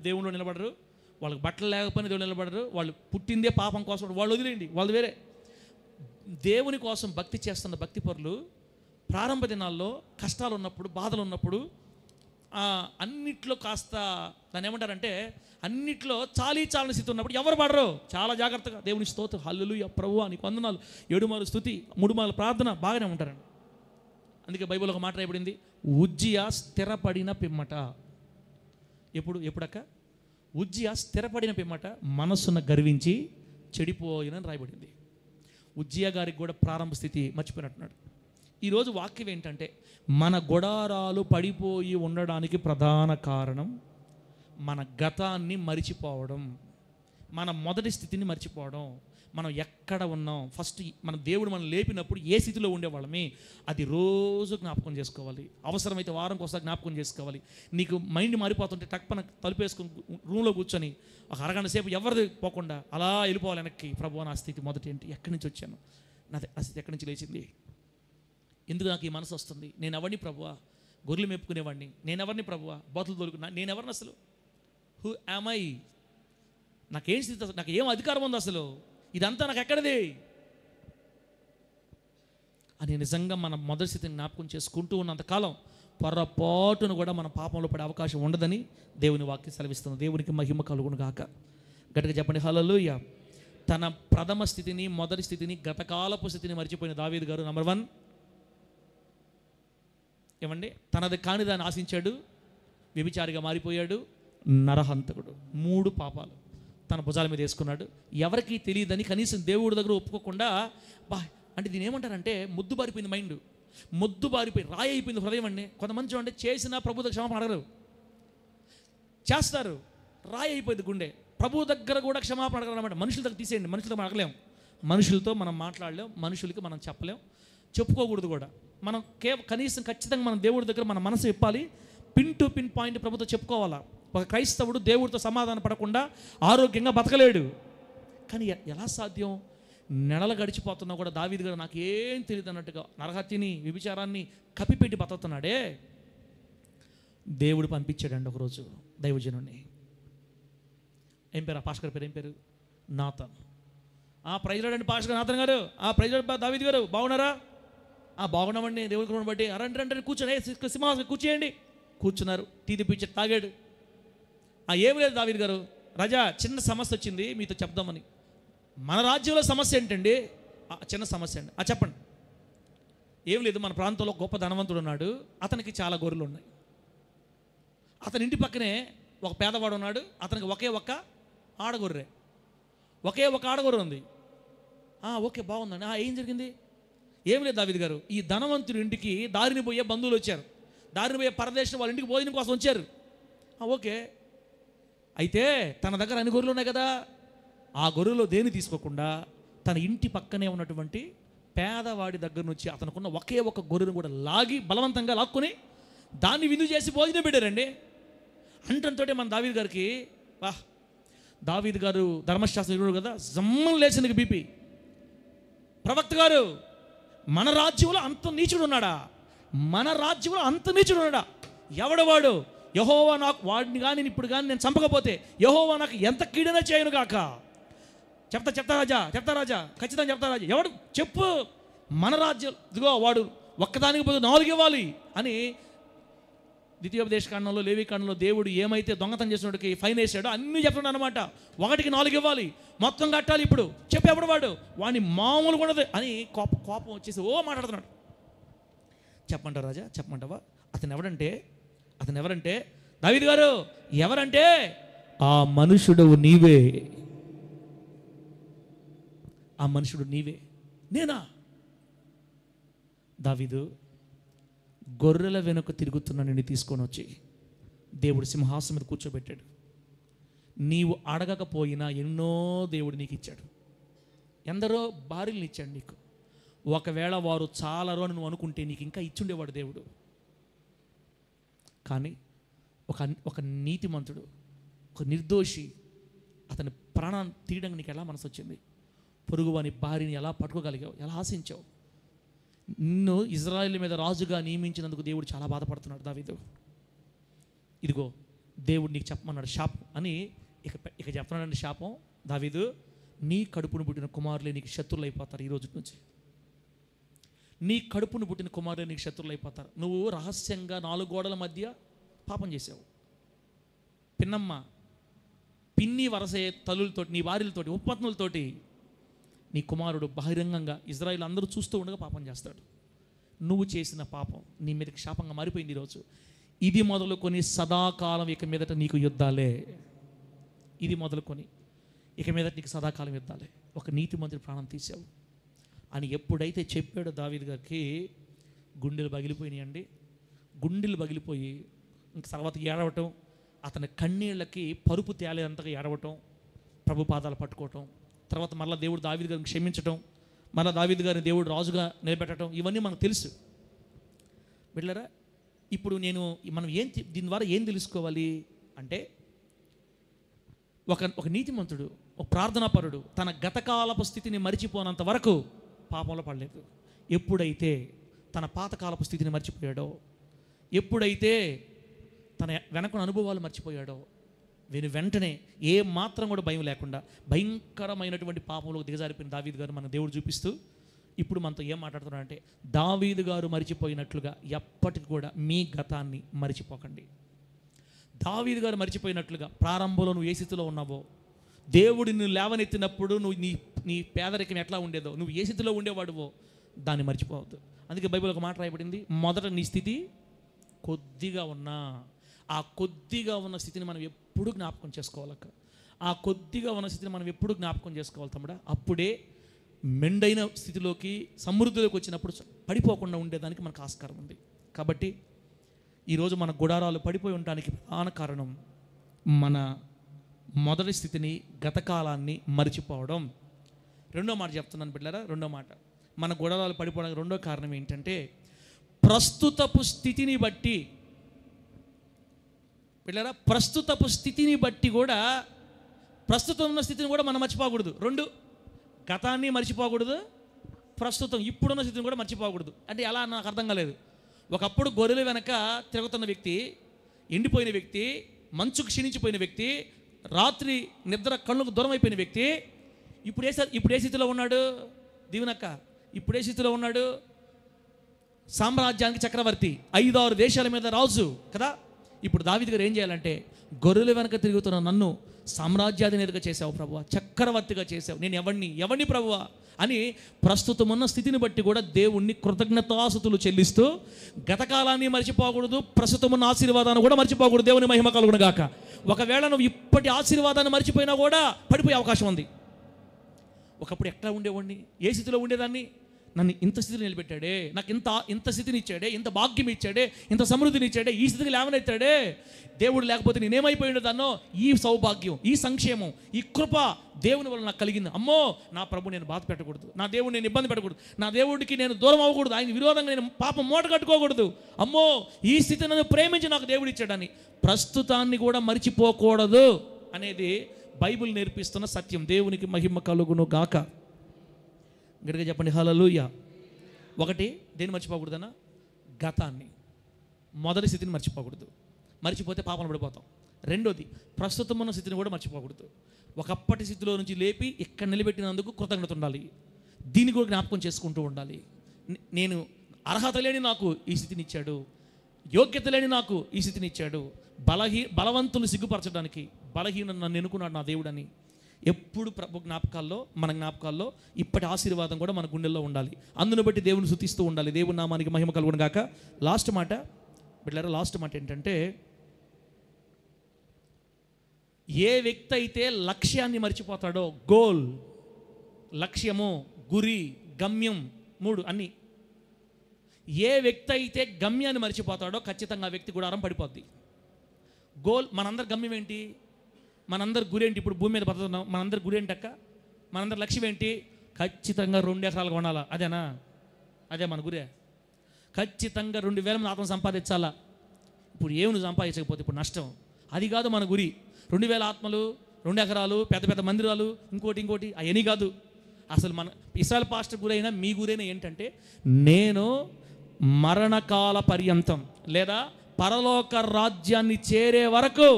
దేవుళ్ళు నిలబడరు, వాళ్ళకి బట్టలు లేకపోయినా దేవుడు నిలబడరు, వాళ్ళు పుట్టిందే పాపం కోసం, వాళ్ళు వదిలేయండి, వాళ్ళు వేరే. దేవుని కోసం భక్తి చేస్తున్న భక్తి పరులు ప్రారంభ దినాల్లో కష్టాలు ఉన్నప్పుడు, బాధలు ఉన్నప్పుడు, అన్నిట్లో కాస్త దాన్ని ఏమంటారంటే అన్నిట్లో చాలని స్థితి ఉన్నప్పుడు ఎవరు పడరు, చాలా జాగ్రత్తగా దేవుని స్తోత్రం, హల్లెలూయా ప్రభువా నీకు వందనాలు, 7 మార్లు స్తుతి, 3 మార్లు ప్రార్థన, బాగానే ఉంటారండి. అందుకే బైబిల్ ఒక మాట రాయబడింది, ఉజ్జియా స్థిరపడిన పిమ్మట. ఎప్పుడక్క? ఉజ్జియా స్థిరపడిన పిమ్మట మనస్సును గర్వించి చెడిపోయినని రాయబడింది. ఉజ్జియా గారికి కూడా ప్రారంభ స్థితి మర్చిపోయినట్టున్నాడు. ఈరోజు వాక్యం ఏంటంటే, మన గుడారాలు పడిపోయి ఉండడానికి ప్రధాన కారణం మన గతాన్ని మరిచిపోవడం, మన మొదటి స్థితిని మర్చిపోవడం. మనం ఎక్కడ ఉన్నాం, ఫస్ట్ మన దేవుడు మనం లేపినప్పుడు ఏ స్థితిలో ఉండేవాళ్ళమే అది రోజు జ్ఞాపకం చేసుకోవాలి. అవసరమైతే వారంకి ఒకసారి జ్ఞాపకం చేసుకోవాలి. నీకు మైండ్ మారిపోతుంటే టక్పన తలుపేసుకుని రూమ్లో కూర్చొని ఒక అరగంట సేపు ఎవరిది పోకుండా అలా వెళ్ళిపోవాలి వెనక్కి. ప్రభువా నా స్థితి మొదటి ఏంటి, ఎక్కడి నుంచి వచ్చాను, నాది ఆ స్థితి ఎక్కడి నుంచి లేచింది, ఎందుకు నాకు ఈ మనసు వస్తుంది, నేను ఎవరిని ప్రభువా, గొర్రెలు మేపుకునేవాడిని, నేను ఎవరిని ప్రభువా, బతులు దొరుకున్నా, నేను ఎవరిని అసలు, హూ యామ్ ఐ, నాకేం స్థితి, నాకు ఏం అధికారం ఉంది అసలు, ఇదంతా నాకు ఎక్కడిది అని నిజంగా మన మొదటి స్థితిని జ్ఞాపకం చేసుకుంటూ ఉన్నంతకాలం పొరపాటును కూడా మన పాపంలో పడే అవకాశం ఉండదని దేవుని వాక్యం సెలవిస్తుంది. దేవునికి మహిమ కలుగును గాక. గట్టిగా చెప్పండి హల్లెలూయా. తన ప్రథమ స్థితిని, మొదటి స్థితిని, గతకాలపు స్థితిని మర్చిపోయిన దావీదు గారు నంబర్ 1 ఏమండి, తనది కాని దాన్ని ఆశించాడు, వ్యభిచారిగా మారిపోయాడు, నరహంతకుడు. 3 పాపాలు తన భుజాల మీద వేసుకున్నాడు. ఎవరికి తెలియదని కనీసం దేవుడి దగ్గర ఒప్పుకోకుండా, అంటే దీని ఏమంటారంటే ముద్దు బారిపోయింది మైండ్, ముద్దు బారిపోయి రాయి అయిపోయింది హృదయం అండి. కొంతమంది చూడండి, చేసిన ప్రభు దగ్గర క్షమాపణ అడగరు, చేస్తారు, రాయి అయిపోయింది గుండె. ప్రభు దగ్గర కూడా క్షమాపణ అడగలన్నమాట. మనుషుల దగ్గర తీసేయండి, మనుషులతో మనం అడగలేం, మనుషులతో మనం మాట్లాడలేం, మనుషులకి మనం చెప్పలేం, చెప్పుకోకూడదు కూడా. మనం కనీసం ఖచ్చితంగా మనం దేవుడి దగ్గర మన మనసు ఇప్పాలి, పిన్ టు పిన్ పాయింట్ ప్రభుతో చెప్పుకోవాలా. ఒక క్రైస్తవుడు దేవుడితో సమాధాన పడకుండా ఆరోగ్యంగా బతకలేడు. కానీ ఎలా సాధ్యం? నెలలు గడిచిపోతున్నా కూడా దావీదు గారు నాకేం తెలియదు అన్నట్టుగా నరహత్యని, వ్యభిచారాన్ని కప్పిపెట్టి బతుకుతున్నాడే. దేవుడు పంపించాడండి ఒకరోజు దైవజనుడిని. ఏం పేరు ఆ పాస్టర్ పేరు? ఏం పేరు? నాథన్. ప్రైజ్లాడండి పాస్టర్ నాథన్ గారు, ప్రైజ్లాడ్ దావీదు గారు, బాగున్నారా? బాగున్నామండి దేవుడి కృపను బట్టి. అరంటే కూర్చొని సింహాసనం కూర్చేయండి. కూర్చున్నారు. టీ తెప్పించి తాగాడు. ఏమి లేదు దావీదు గారు, రాజా చిన్న సమస్య వచ్చింది మీతో చెప్దామని. మన రాజ్యంలో సమస్య ఏంటండి? చిన్న సమస్య అండి. చెప్పండి. ఏం లేదు, మన ప్రాంతంలో గొప్ప ధనవంతుడు ఉన్నాడు, అతనికి చాలా గొర్రెలు ఉన్నాయి. అతని ఇంటి పక్కనే ఒక పేదవాడు ఉన్నాడు, అతనికి ఒకే ఒక్క ఆడగొర్రె ఉంది. ఓకే బాగుందండి. ఏం జరిగింది? ఏం లేదు దావీదు గారు, ఈ ధనవంతుడి ఇంటికి దారిని పోయే బంధువులు వచ్చారు, దారిని పోయే పరదేశం వాళ్ళ ఇంటికి భోజనం కోసం వచ్చారు. ఓకే, అయితే తన దగ్గర అన్ని గొర్రెలు ఉన్నాయి కదా, ఆ గొర్రెలో దేని తీసుకోకుండా తన ఇంటి పక్కనే ఉన్నటువంటి పేదవాడి దగ్గర నుంచి అతనుకున్న ఒకే ఒక గొర్రెను కూడా బలవంతంగా లాక్కుని దాన్ని విందు చేసి భోజనం పెట్టారండి. అంటంతో మన దావీదు గారికి, దావీదు గారు ధర్మశాస్త్రం కదా, జమ్మం లేచింది బీపీ. ప్రవక్త గారు మన రాజ్యంలో అంత నీచుడు ఉన్నాడా? మన రాజ్యంలో అంత నీచుడు ఉన్నాడా? ఎవడవాడు? యెహోవా నాకు వాడిని కానీ ఇప్పుడు కానీ నేను చంపకపోతే యెహోవా నాకు ఎంత కీడన చేయను గాక. చెప్తా రాజా ఖచ్చితంగా చెప్తా రాజా. ఎవడు చెప్పు? మన రాజ్యం ఇదిగో వాడు ఒక్కదానికి బదులు 4 ఇవ్వాలి అని ద్వితీయోపదేశ కాండంలో, లేవి కాండంలో దేవుడు ఏమైతే దొంగతనం చేసినోడికి ఫైన్ వేసాడో అన్నీ చెప్తున్నాడు అనమాట. 1కి 4 ఇవ్వాలి, మొత్తం కట్టాలి. ఇప్పుడు చెప్పేప్పుడు వాడు వాడిని మామూలుగా ఉండదు అని కోపం వచ్చేసి మాట్లాడుతున్నాడు. చెప్పమంటావు రాజా? చెప్పమంటావా? అతను ఎవరంటే దావీదు గారు ఎవరంటే ఆ మనుషుడు నీవే. ఆ మనుషుడు నీవే. నేనా? దావీదు, గొర్రెల వెనుక తిరుగుతున్న నిన్ను తీసుకొని వచ్చి దేవుడు సింహాసనం మీద కూర్చోబెట్టాడు. నీవు అడగకపోయినా ఎన్నో దేవుడు నీకు ఇచ్చాడు. ఎందరో భార్యలను ఇచ్చాడు నీకు. ఒకవేళ వారు చాలరు అని నువ్వు అనుకుంటే నీకు ఇంకా ఇచ్చుండేవాడు దేవుడు. కానీ ఒక నీతిమంతుడు, ఒక నిర్దోషి, అతని ప్రాణాన్ని తీయడానికి నీకు ఎలా మనసు వచ్చింది? పొరుగువాని భార్యని ఎలా పట్టుకోగలిగావు? ఎలా ఆశించావు? నిన్ను ఇజ్రాయేల్ మీద రాజుగా నియమించినందుకు దేవుడు చాలా బాధపడుతున్నాడు. దావీదు, ఇదిగో దేవుడు నీకు చెప్పమన్నాడు శాపం అని. ఇక చెప్తున్నాడండి శాపం. దావీదు, నీ కడుపును పుట్టిన కుమారులే నీకు శత్రువులు అయిపోతారు. ఈ రోజు నుంచి నీ కడుపును పుట్టిన కుమారులే నీకు శత్రువులు అయిపోతారు. నువ్వు రహస్యంగా 4 గోడల మధ్య పాపం చేసావు. పిన్ని వరసే తల్లులతోటి, నీ భార్యలతోటి, ఉపపత్నులతోటి నీ కుమారుడు బహిరంగంగా ఇజ్రాయిల్ అందరూ చూస్తూ ఉండగా పాపం చేస్తాడు. నువ్వు చేసిన పాపం నీ మీదకి శాపంగా మారిపోయింది. ఈరోజు ఇది మొదలుకొని సదాకాలం ఇక మీదట నీకు యుద్ధాలే. ఇది మొదలుకొని ఇక మీదట నీకు సదాకాలం యుద్ధాలే. ఒక నీతిమంతుడి ప్రాణం తీసావు అని ఎప్పుడైతే చెప్పాడో దావీదు గారికి గుండెలు పగిలిపోయినాయండి. గుండెలు పగిలిపోయి ఇంక తర్వాత ఏడవటం, అతని కన్నీళ్ళకి పరుపు తేలేంతగా ఏడవటం, ప్రభు పాదాలు పట్టుకోవటం, తర్వాత మళ్ళీ దేవుడు దావీదు గారిని క్షమించటం, మళ్ళీ దావీదు గారిని దేవుడు రాజుగా నిలబెట్టడం, ఇవన్నీ మనకు తెలుసు. బిడ్డలారా, ఇప్పుడు మనం దీని ద్వారా ఏం తెలుసుకోవాలి అంటే, ఒక నీతిమంతుడు, ఒక ప్రార్థనాపరుడు తన గతకాలపు స్థితిని మరిచిపోనంత వరకు పాపంలో పడలేదు. ఎప్పుడైతే తన పాతకాలపు స్థితిని మర్చిపోయాడో, ఎప్పుడైతే తన వెనకున్న అనుభవాలు మర్చిపోయాడో, వెంటనే ఏ మాత్రం కూడా భయం లేకుండా భయంకరమైనటువంటి పాపంలో దిగజారిపోయిన దావీదు గారు మన దేవుడు చూపిస్తూ ఇప్పుడు మనతో ఏం మాట్లాడుతున్నాడంటే, దావీదు గారు మరిచిపోయినట్లుగా ఎప్పటికి కూడా మీ గతాన్ని మరిచిపోకండి. దావీదు గారు మరిచిపోయినట్లుగా ప్రారంభంలో నువ్వు ఏ స్థితిలో ఉన్నావో, దేవుడు నిన్ను లేవనెత్తినప్పుడు నువ్వు నీ పేదరికం ఎట్లా ఉండేదో, నువ్వు ఏ స్థితిలో ఉండేవాడువో దాన్ని మర్చిపోవద్దు. అందుకే బైబిల్ ఒక మాట రాయబడింది, మొదట నీ స్థితి కొద్దిగా ఉన్నా, ఆ కొద్దిగా ఉన్న స్థితిని మనం ఎప్పుడు జ్ఞాపకం చేసుకోవాలక్క. ఆ కొద్దిగా ఉన్న స్థితిని మనం ఎప్పుడు జ్ఞాపకం చేసుకోవాలి తమ్ముడా. అప్పుడే మెండైన స్థితిలోకి, సమృద్ధిలోకి వచ్చినప్పుడు పడిపోకుండా ఉండేదానికి మనకు ఆస్కారం ఉంది. కాబట్టి ఈరోజు మన గుడారాలు పడిపోయి ఉండడానికి ప్రధాన కారణం మన మొదటి స్థితిని, గతకాలాన్ని మరిచిపోవడం. రెండో మాట చెప్తున్నాను బిడ్డలారా. రెండో మాట, మన గుడారాలు పడిపోవడానికి రెండో కారణం ఏంటంటే, ప్రస్తుతపు స్థితిని బట్టి పిల్లరా, ప్రస్తుతపు స్థితిని బట్టి కూడా, ప్రస్తుతం ఉన్న స్థితిని కూడా మనం మర్చిపోకూడదు. 2, గతాన్ని మర్చిపోకూడదు, ప్రస్తుతం ఇప్పుడున్న స్థితిని కూడా మర్చిపోకూడదు. అంటే ఎలా నాకు అర్థం కాలేదు. ఒకప్పుడు గొర్రెల వెనక తిరుగుతున్న వ్యక్తి, ఎండిపోయిన వ్యక్తి, మంచు క్షీణించిపోయిన వ్యక్తి, రాత్రి నిద్ర కళ్ళకు దూరం అయిపోయిన వ్యక్తి ఇప్పుడు ఏ స్థితిలో ఉన్నాడు? దీవెనక్క ఇప్పుడు ఏ స్థితిలో ఉన్నాడు? సామ్రాజ్యానికి చక్రవర్తి, 5-6 దేశాల మీద రాజు కదా. ఇప్పుడు దావీదు గారు ఏం చేయాలంటే, గొర్రెల వెనక తిరుగుతున్న నన్ను సామ్రాజ్యాధినేతగా చేసావు ప్రభువా, చక్రవర్తిగా చేసావు, నేను ఎవరిని ప్రభువా అని ప్రస్తుతం ఉన్న స్థితిని బట్టి కూడా దేవుణ్ణి కృతజ్ఞతాస్తుతులు చెల్లిస్తూ, గతకాలాన్ని మర్చిపోకూడదు, ప్రస్తుతం ఉన్న ఆశీర్వాదాన్ని కూడా మర్చిపోకూడదు. దేవుని మహిమ కలుగును గాక. ఒకవేళ నువ్వు ఇప్పటి ఆశీర్వాదాన్ని మర్చిపోయినా కూడా పడిపోయే అవకాశం ఉంది. ఒకప్పుడు ఎట్లా ఉండేవాడిని, ఏ స్థితిలో ఉండేదాన్ని, నన్ను ఇంత స్థితిని నిలబెట్టాడే, నాకు ఇంత స్థితిని ఇచ్చాడే, ఇంత భాగ్యం ఇచ్చాడే, ఇంత సమృద్ధిని ఇచ్చాడే, ఈ స్థితికి లేవనెత్తాడే. దేవుడు లేకపోతే నేనేమైపోయి ఉండేదాన్నో. ఈ సౌభాగ్యం, ఈ సంక్షేమం, ఈ కృప దేవుని వల్ల నాకు కలిగింది. అమ్మో, నా ప్రభు నేను బాధ పెట్టకూడదు, నా దేవుడు నేను ఇబ్బంది పెట్టకూడదు, నా దేవుడికి నేను దూరం అవ్వకూడదు, ఆయన విరోధంగా నేను పాపం మూట కట్టుకోకూడదు. అమ్మో, ఈ స్థితిని నన్ను ప్రేమించి నాకు దేవుడు ఇచ్చాడని ప్రస్తుతాన్ని కూడా మర్చిపోకూడదు అనేది బైబిల్ నేర్పిస్తున్న సత్యం. దేవునికి మహిమ కలుగును గాక. గట్టిగా చెప్పండి హల్లెలూయా. ఒకటి దేన్ని మర్చిపోకూడదన్నా? గతాన్ని, మొదటి స్థితిని మర్చిపోకూడదు. మర్చిపోతే పాపంలో పడిపోతాం. రెండోది ప్రస్తుతం ఉన్న స్థితిని కూడా మర్చిపోకూడదు. ఒకప్పటి స్థితిలో నుంచి లేపి ఇక్కడ నిలబెట్టినందుకు కృతజ్ఞత ఉండాలి. దీన్ని కూడా జ్ఞాపకం చేసుకుంటూ ఉండాలి. నేను అర్హత లేని నాకు ఈ స్థితిని ఇచ్చాడు, యోగ్యత లేని నాకు ఈ స్థితిని ఇచ్చాడు. బలవంతులు సిగ్గుపరచడానికి బలహీనను నన్ను ఎన్నుకున్నాడు నా దేవుడని ఎప్పుడు ప్రభు జ్ఞాపకాల్లో, మన జ్ఞాపకాల్లో ఇప్పటి ఆశీర్వాదం కూడా మన గుండెల్లో ఉండాలి. అందును బట్టి దేవుని స్తుతిస్తూ ఉండాలి. దేవుని నామానికి మహిమ కలుగును గాక. లాస్ట్ మాట బిడ్డలారా, లాస్ట్ మాట ఏంటంటే, ఏ వ్యక్తి అయితే లక్ష్యాన్ని మర్చిపోతాడో, గోల్, లక్ష్యము, గురి, గమ్యం, మూడు అన్నీ, ఏ వ్యక్తి అయితే గమ్యాన్ని మర్చిపోతాడో ఖచ్చితంగా ఆ వ్యక్తి గుడారం పడిపోద్ది. గోల్, మనందరి గమ్యం ఏంటి? మనందరి గురి ఏంటి? ఇప్పుడు భూమి మీద బతుకుతున్నాం, మనందరి గురి ఏంటి అక్క? మనందరి లక్ష్యం ఏంటి? ఖచ్చితంగా 2 ఎకరాలు కొనాలా, అదేనా? అదే మన గురే. ఖచ్చితంగా 2000 మంది ఆత్మను సంపాదించాలా. ఇప్పుడు ఏమి సంపాదించకపోతే ఇప్పుడు నష్టం. అది కాదు మన గురి. 2000 ఆత్మలు, 2 ఎకరాలు, పెద్ద పెద్ద మందిరాలు, ఇంకోటి అవన్నీ కాదు. అసలు మన ఇస్రాయల్ పాస్టర్ గురైనా మీ గురైనా ఏంటంటే, నేను మరణకాల పర్యంతం లేదా పరలోక రాజ్యాన్ని చేరే వరకు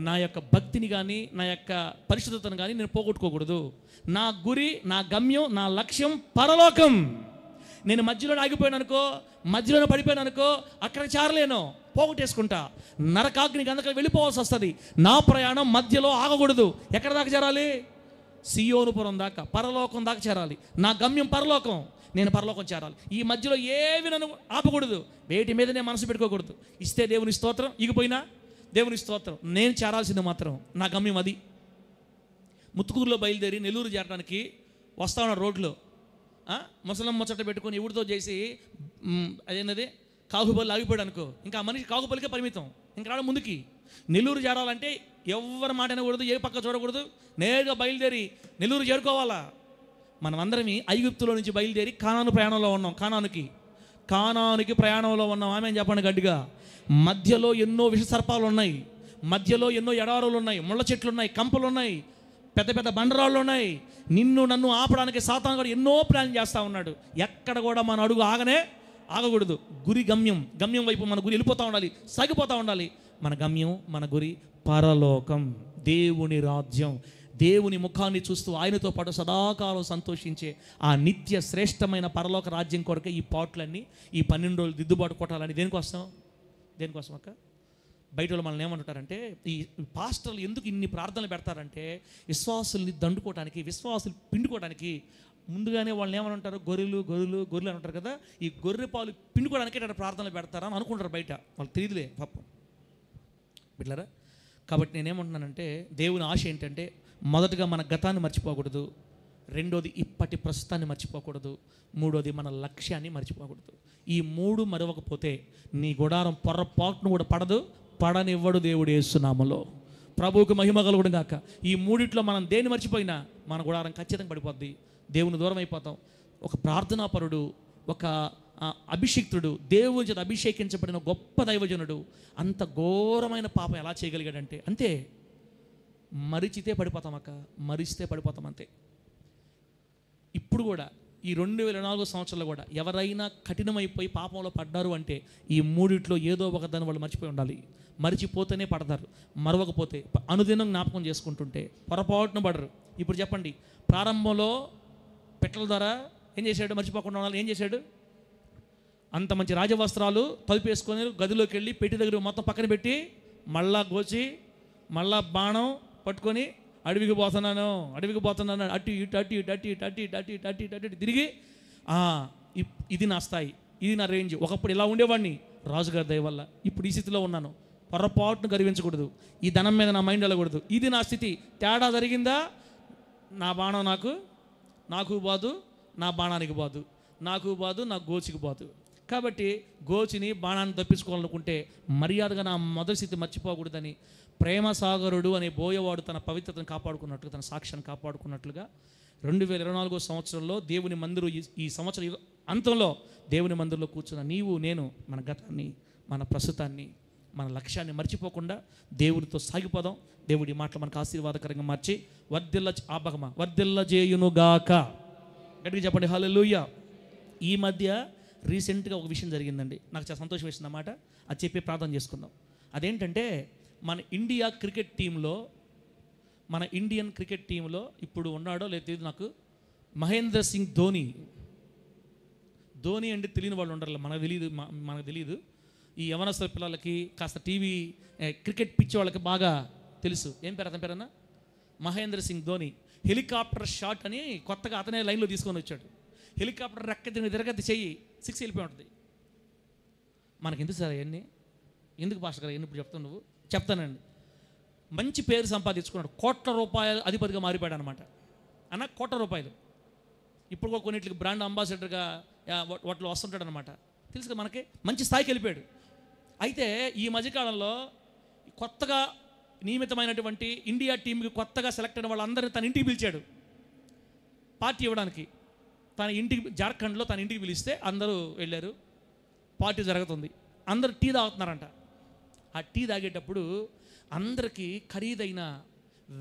నా యొక్క భక్తిని కానీ నా యొక్క పరిశుద్ధతను కానీ నేను పోగొట్టుకోకూడదు. నా గురి, నా గమ్యం, నా లక్ష్యం పరలోకం. నేను మధ్యలో ఆగిపోయాను, మధ్యలోనే పడిపోయాను, అక్కడ చేరలేను, పోగొట్టేసుకుంటా, నరకాగ్నికి అందుకని వెళ్ళిపోవాల్సి వస్తుంది. నా ప్రయాణం మధ్యలో ఆగకూడదు. ఎక్కడ దాకా చేరాలి? సియోనుపురం దాకా, పరలోకం దాకా చేరాలి. నా గమ్యం పరలోకం, నేను పరలోకం చేరాలి. ఈ మధ్యలో ఏవి నన్ను ఆపకూడదు, వేటి మీద నేను మనసు పెట్టుకోకూడదు. ఇస్తే దేవుని స్తోత్రం, ఇగిపోయినా దేవుని స్తోత్రం. నేను చేరాల్సింది మాత్రం నా గమ్యం అది. ముత్తుకూరులో బయలుదేరి నెల్లూరు చేరడానికి వస్తా ఉన్న రోడ్లో ముసలం ముచ్చట పెట్టుకొని ఎవరితో చేసి అదేనది కాకుపల్లి ఆగిపోయాడు అనుకో, ఇంకా ఆ మనిషి కాకుపల్లికే పరిమితం, ఇంకా రావడం ముందుకి. నెల్లూరు చేరాలంటే ఎవరి మాట అనకూడదు, ఏ పక్క చూడకూడదు, నేరుగా బయలుదేరి నెల్లూరు చేరుకోవాలా. మనం అందరం ఐగుప్తులో నుంచి బయలుదేరి కానాను ప్రయాణంలో ఉన్నాం. కానానికి ప్రయాణంలో ఉన్నాం. ఆమె చెప్పండి గట్టిగా. మధ్యలో ఎన్నో విషసర్పాలు ఉన్నాయి, మధ్యలో ఎన్నో ఎడారులు ఉన్నాయి, ముళ్ళ చెట్లు ఉన్నాయి, కంపలు ఉన్నాయి, పెద్ద పెద్ద బండరాళ్ళు ఉన్నాయి. నిన్ను నన్ను ఆపడానికి సాతాను కూడా ఎన్నో ప్లాన్ చేస్తూ ఉన్నాడు. ఎక్కడ కూడా మన అడుగు ఆగకూడదు. గురి, గమ్యం వైపు మన గురి వెళ్ళిపోతూ ఉండాలి, సాగిపోతూ ఉండాలి. మన గమ్యం, మన గురి పరలోకం, దేవుని రాజ్యం. దేవుని ముఖాన్ని చూస్తూ ఆయనతో పాటు సదాకాలం సంతోషించే ఆ నిత్య శ్రేష్టమైన పరలోక రాజ్యం కొరకే ఈ పాటలన్నీ, ఈ 12 రోజులు దిద్దుబాటు కొట్టాలని. దేనికోసం అక్క? బయట వాళ్ళు మనల్ని ఏమంటారంటే, ఈ పాస్టర్లు ఎందుకు ఇన్ని ప్రార్థనలు పెడతారంటే, విశ్వాసుల్ని దండుకోవడానికి, విశ్వాసులు పిండుకోవడానికి. ముందుగానే వాళ్ళని ఏమని గొర్రెలు అని అంటారు కదా, ఈ గొర్రె పాలు పిండుకోవడానికి ఇట్లా ప్రార్థనలు పెడతారా అని అనుకుంటారు బయట. వాళ్ళు తెలియదులే పాపం బిడ్డలారా. కాబట్టి నేనేమంటున్నానంటే, దేవుని ఆశ ఏంటంటే, మొదటగా మన గతాన్ని మర్చిపోకూడదు, రెండోది ఇప్పటి ప్రస్తుతాన్ని మర్చిపోకూడదు, మూడోది మన లక్ష్యాన్ని మర్చిపోకూడదు. ఈ 3 మరవకపోతే నీ గుడారం పొర్రపాటును కూడా పడనివ్వడు దేవుడు యేసు నామములో. ప్రభువుకు మహిమ కలుగును గాక. ఈ 3 మనం దేన్ని మర్చిపోయినా మన గుడారం ఖచ్చితంగా పడిపోద్ది, దేవుని దూరం అయిపోతాం. ఒక ప్రార్థనాపరుడు, ఒక అభిషిక్తుడు, దేవుని చేత అభిషేకించబడిన గొప్ప దైవజనుడు అంత ఘోరమైన పాపం ఎలా చేయగలిగాడంటే, అంతే, మరిచితే పడిపోతాం అక్క, మరిస్తే పడిపోతాం అంతే. ఇప్పుడు కూడా ఈ 2024 సంవత్సరంలో కూడా ఎవరైనా కఠినమైపోయి పాపంలో పడ్డారు అంటే ఈ 3 ఏదో ఒక దాన్ని వాళ్ళు మర్చిపోయి ఉండాలి. మరిచిపోతేనే పడతారు, మరవకపోతే అనుదినం జ్ఞాపకం చేసుకుంటుంటే పొరపాటున పడరు. ఇప్పుడు చెప్పండి, ప్రారంభంలో పెట్టెల ద్వారా ఏం చేశాడు? మర్చిపోకుండా ఉండాలి. ఏం చేశాడు? అంత మంచి రాజవస్త్రాలు తలుపేసుకొని గదిలోకి వెళ్ళి పెట్టి దగ్గర మొత్తం పక్కన పెట్టి మళ్ళా గోచి మళ్ళా బాణం పట్టుకొని అడవికి పోతున్నాను అటు ఇటు తిరిగి ఇది నా స్థాయి, ఇది నా రేంజ్. ఒకప్పుడు ఇలా ఉండేవాడిని రాజుగారి దయ వల్ల, ఇప్పుడు ఈ స్థితిలో ఉన్నాను. పొరపాటును గర్వించకూడదు, ఈ ధనం మీద నా మైండ్ వెళ్ళకూడదు. ఇది నా స్థితి. తేడా జరిగిందా నా బాణం నాకు బాదు, నా బాణానికి బాదు, నాకు బాదు, నా గోచికి బాదు. కాబట్టి గోచిని బాణాన్ని తప్పించుకోవాలనుకుంటే మర్యాదగా నా మొదటి స్థితి మర్చిపోకూడదని ప్రేమసాగరుడు అనే బోయవాడు తన పవిత్రతను కాపాడుకున్నట్లుగా, తన సాక్ష్యాన్ని కాపాడుకున్నట్లుగా 2024 సంవత్సరంలో దేవుని మందిరం, ఈ సంవత్సరం అంతంలో దేవుని మందిరంలో కూర్చున్న నీవు నేను మన గతాన్ని, మన ప్రస్తుతాన్ని, మన లక్ష్యాన్ని మర్చిపోకుండా దేవుడితో సాగిపోదాం. దేవుడి మాటలు మనకు ఆశీర్వాదకరంగా మార్చి వర్ధిల్ల చేయునుగాక. గట్టిగా చెప్పండి హల్లెలూయా. ఈ మధ్య రీసెంట్గా ఒక విషయం జరిగిందండి, నాకు చాలా సంతోషం వేసింది అన్నమాట. అది చెప్పి ప్రార్థన చేసుకుందాం. అదేంటంటే మన ఇండియన్ క్రికెట్ టీంలో ఇప్పుడు ఉన్నాడో లేదు నాకు, మహేంద్ర సింగ్ ధోని అంటే తెలియని వాళ్ళు ఉండరు, మనకు తెలియదు. ఈ యవనస్తుల పిల్లలకి కాస్త టీవీ క్రికెట్ పిచ్చి వాళ్ళకి బాగా తెలుసు. ఏం పేరు అతని పేరన్నా? మహేంద్ర సింగ్ ధోని. హెలికాప్టర్ షాట్ అని కొత్తగా అతనే లైన్లో తీసుకొని వచ్చాడు. హెలికాప్టర్ రెక్క తిరగతి చెయ్యి 6 వెళ్ళిపోయి ఉంటుంది. మనకి ఎందుకు సార్ అవన్నీ? ఎందుకు పాస్టర్ గారు ఎన్ని ఇప్పుడు చెప్తాను? నువ్వు చెప్తానండి. మంచి పేరు సంపాదించుకున్నాడు, కోట్ల రూపాయలు అధిపతిగా మారిపోయాడు అనమాట. కోట్ల రూపాయలు. ఇప్పుడు కూడా కొన్నిటికి బ్రాండ్ అంబాసిడర్గా వాటిలో వస్తుంటాడు అనమాట. తెలుసు కదా మనకి, మంచి స్థాయికి వెళ్ళిపోయాడు. అయితే ఈ మధ్యకాలంలో కొత్తగా నియమితమైనటువంటి ఇండియా టీంకి కొత్తగా సెలెక్ట్ అయిన వాళ్ళందరినీ తన ఇంటికి పిలిచాడు పార్టీ ఇవ్వడానికి. తన ఇంటికి, జార్ఖండ్లో తన ఇంటికి పిలిస్తే అందరూ వెళ్ళారు. పార్టీ జరుగుతుంది, అందరూ టీ తాగుతున్నారంట. ఆ టీ తాగేటప్పుడు అందరికీ ఖరీదైన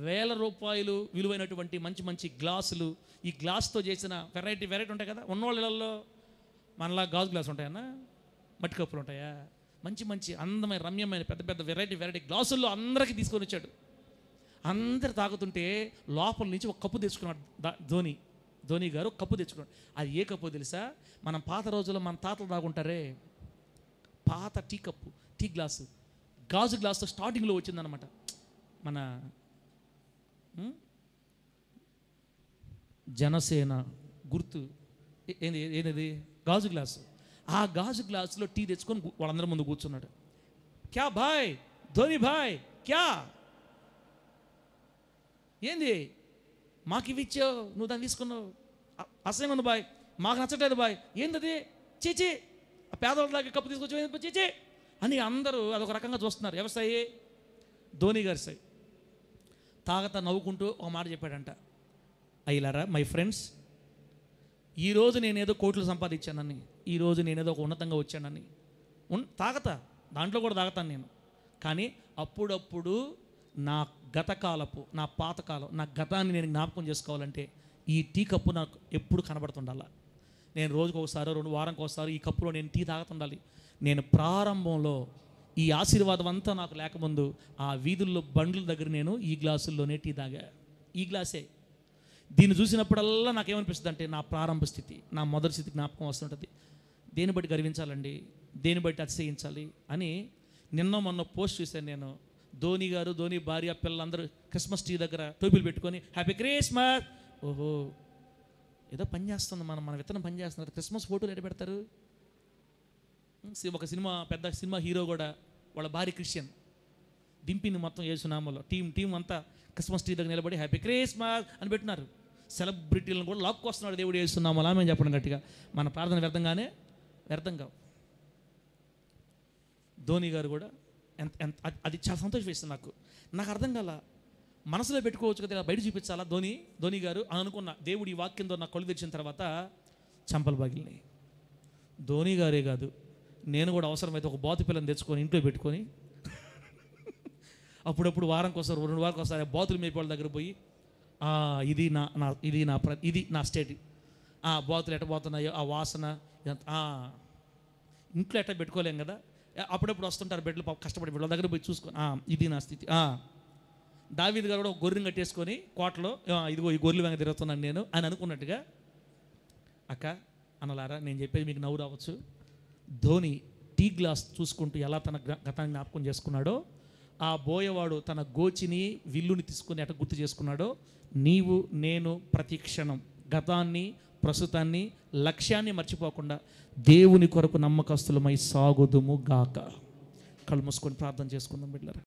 వేల రూపాయలు విలువైనటువంటి మంచి మంచి గ్లాసులు, ఈ గ్లాస్తో చేసిన వెరైటీ ఉంటాయి కదా, ఉన్నవాళ్ళలో మనలా గాజు గ్లాస్ ఉంటాయన్నా, మట్టి కప్పులు ఉంటాయా, మంచి మంచి అందమైన రమ్యమైన పెద్ద పెద్ద వెరైటీ గ్లాసుల్లో అందరికీ తీసుకొని వచ్చాడు. అందరు తాగుతుంటే లోపల నుంచి ఒక కప్పు తెచ్చుకున్నాడు ధోని గారు. కప్పు తెచ్చుకున్నాడు. అది ఏ కప్పు తెలుసా? మనం పాత రోజుల్లో మన తాతలు తాగుంటారే, పాత టీ కప్పు, టీ గ్లాసు, గాజు గ్లాస్తో స్టార్టింగ్లో వచ్చిందనమాట. మన జనసేన గుర్తు ఏంది గాజు గ్లాసు. ఆ గాజు గ్లాసులో టీ తెచ్చుకొని వాళ్ళందరి ముందు కూర్చున్నాడు. క్యా భాయ్, ధోని భాయ్, క్యా ఏంది మాకు ఇవి ఇచ్చావు, నువ్వు దాన్ని తీసుకున్నావు, అసహ్యం ఉంది బాయ్, మాకు నచ్చట్లేదు బాయ్, ఏంటది, చీచి ఆ పేదవాళ్ళకి కప్పు తీసుకొచ్చి చీచి అని అందరూ అదొక రకంగా చూస్తున్నారు. ఎవరి ధోని గారి సై. తాగత నవ్వుకుంటూ ఒక మాట చెప్పాడంట, అయ్యలారా మై ఫ్రెండ్స్, ఈరోజు నేనేదో కోట్లు సంపాదించానని, ఈరోజు నేనేదో ఒక ఉన్నతంగా వచ్చానని తాగతా, దాంట్లో కూడా తాగతాను నేను. కానీ అప్పుడప్పుడు నా నా పాతకాలం, నా గతాన్ని నేను జ్ఞాపకం చేసుకోవాలంటే ఈ టీ కప్పు నాకు ఎప్పుడు కనబడుతుండాల. నేను రోజుకు ఒకసారి, 2 వారానికి ఒకసారి ఈ కప్పులో నేను టీ తాగుతుండాలి. నేను ప్రారంభంలో ఈ ఆశీర్వాదం అంతా నాకు లేకముందు ఆ వీధుల్లో బండ్ల దగ్గర నేను ఈ గ్లాసుల్లోనే టీ తాగా. ఈ గ్లాసే. దీన్ని చూసినప్పుడల్లా నాకేమనిపిస్తుంది అంటే నా ప్రారంభ స్థితి, నా మొదటి స్థితి జ్ఞాపకం వస్తుంటుంది. దేని బట్టి గర్వించాలండి, దేని బట్టి అతిశయించాలి అని మొన్న పోస్ట్ చూశాను నేను. ధోని గారు, ధోని భార్య, పిల్లలందరూ క్రిస్మస్ ట్రీ దగ్గర టోపీలు పెట్టుకొని హ్యాపీ క్రిస్మస్. ఓహో, ఏదో పని చేస్తుంది, మన విత్తనం పని చేస్తున్నారు. క్రిస్మస్ ఫోటోలు ఎక్కడ పెడతారు? ఒక పెద్ద సినిమా హీరో కూడా వాళ్ళ భార్య క్రిస్టియన్, దింపింది మొత్తం యేసునామలో. టీం అంతా క్రిస్మస్ ట్రీ దగ్గర నిలబడి హ్యాపీ క్రిస్మస్ అని పెట్టినారు. సెలబ్రిటీలను కూడా లాక్కొస్తున్నాడు దేవుడు యేసునామలో ఆమె చెప్పడం గట్టిగా. మన ప్రార్థన వ్యర్థం కావు. ధోని గారు కూడా అది చాలా సంతోషం వేస్తుంది నాకు అర్థం కాల. మనసులో పెట్టుకోవచ్చు కదా, బయట చూపించాలా ధోని గారు అని అనుకున్న. దేవుడు ఈ వాక్యంతో నాకు కళ్ళు తెచ్చిన తర్వాత చంపలు పగిలినాయి. ధోని గారే కాదు, నేను కూడా అవసరమైతే ఒక బాతు పిల్లని తెచ్చుకొని ఇంట్లో పెట్టుకొని అప్పుడప్పుడు వారానికి ఒకసారి, 2 వారానికి ఒకసారి బాతులు మేపేవాళ్ళ దగ్గర పోయి ఇది నా స్టేట్, బాతులు ఎట్ట పోతున్నాయో ఆ వాసన, ఇంట్లో ఎట్ట పెట్టుకోలేం కదా, అప్పుడప్పుడు వస్తుంటారు బిడ్డలు కష్టపడి బిడ్డల దగ్గర పోయి చూసుకొని ఇది నా స్థితి. దావీదు గారు కూడా ఒక గొర్రెని కట్టేసుకొని కోటలో ఇదిగో ఈ గొర్రెలు వెంగ తిరుగుతున్నాను నేను అని అనుకున్నట్టుగా. అక్క అనలారా, నేను చెప్పేది మీకు నవ్వు రావచ్చు. ధోని టీ గ్లాస్ చూసుకుంటూ ఎలా తన గతాన్ని జ్ఞాపకం చేసుకున్నాడో, ఆ బోయవాడు తన గోచిని విల్లుని తీసుకుని ఎట గుర్తు చేసుకున్నాడో, నీవు నేను ప్రతి క్షణం గతాన్ని, ప్రస్తుతాన్ని, లక్ష్యాన్ని మర్చిపోకుండా దేవుని కొరకు నమ్మకస్తులమై సాగుదుము గాక. కళ్ళు మూసుకొని ప్రార్థన చేసుకుందాం బిడ్డలారా.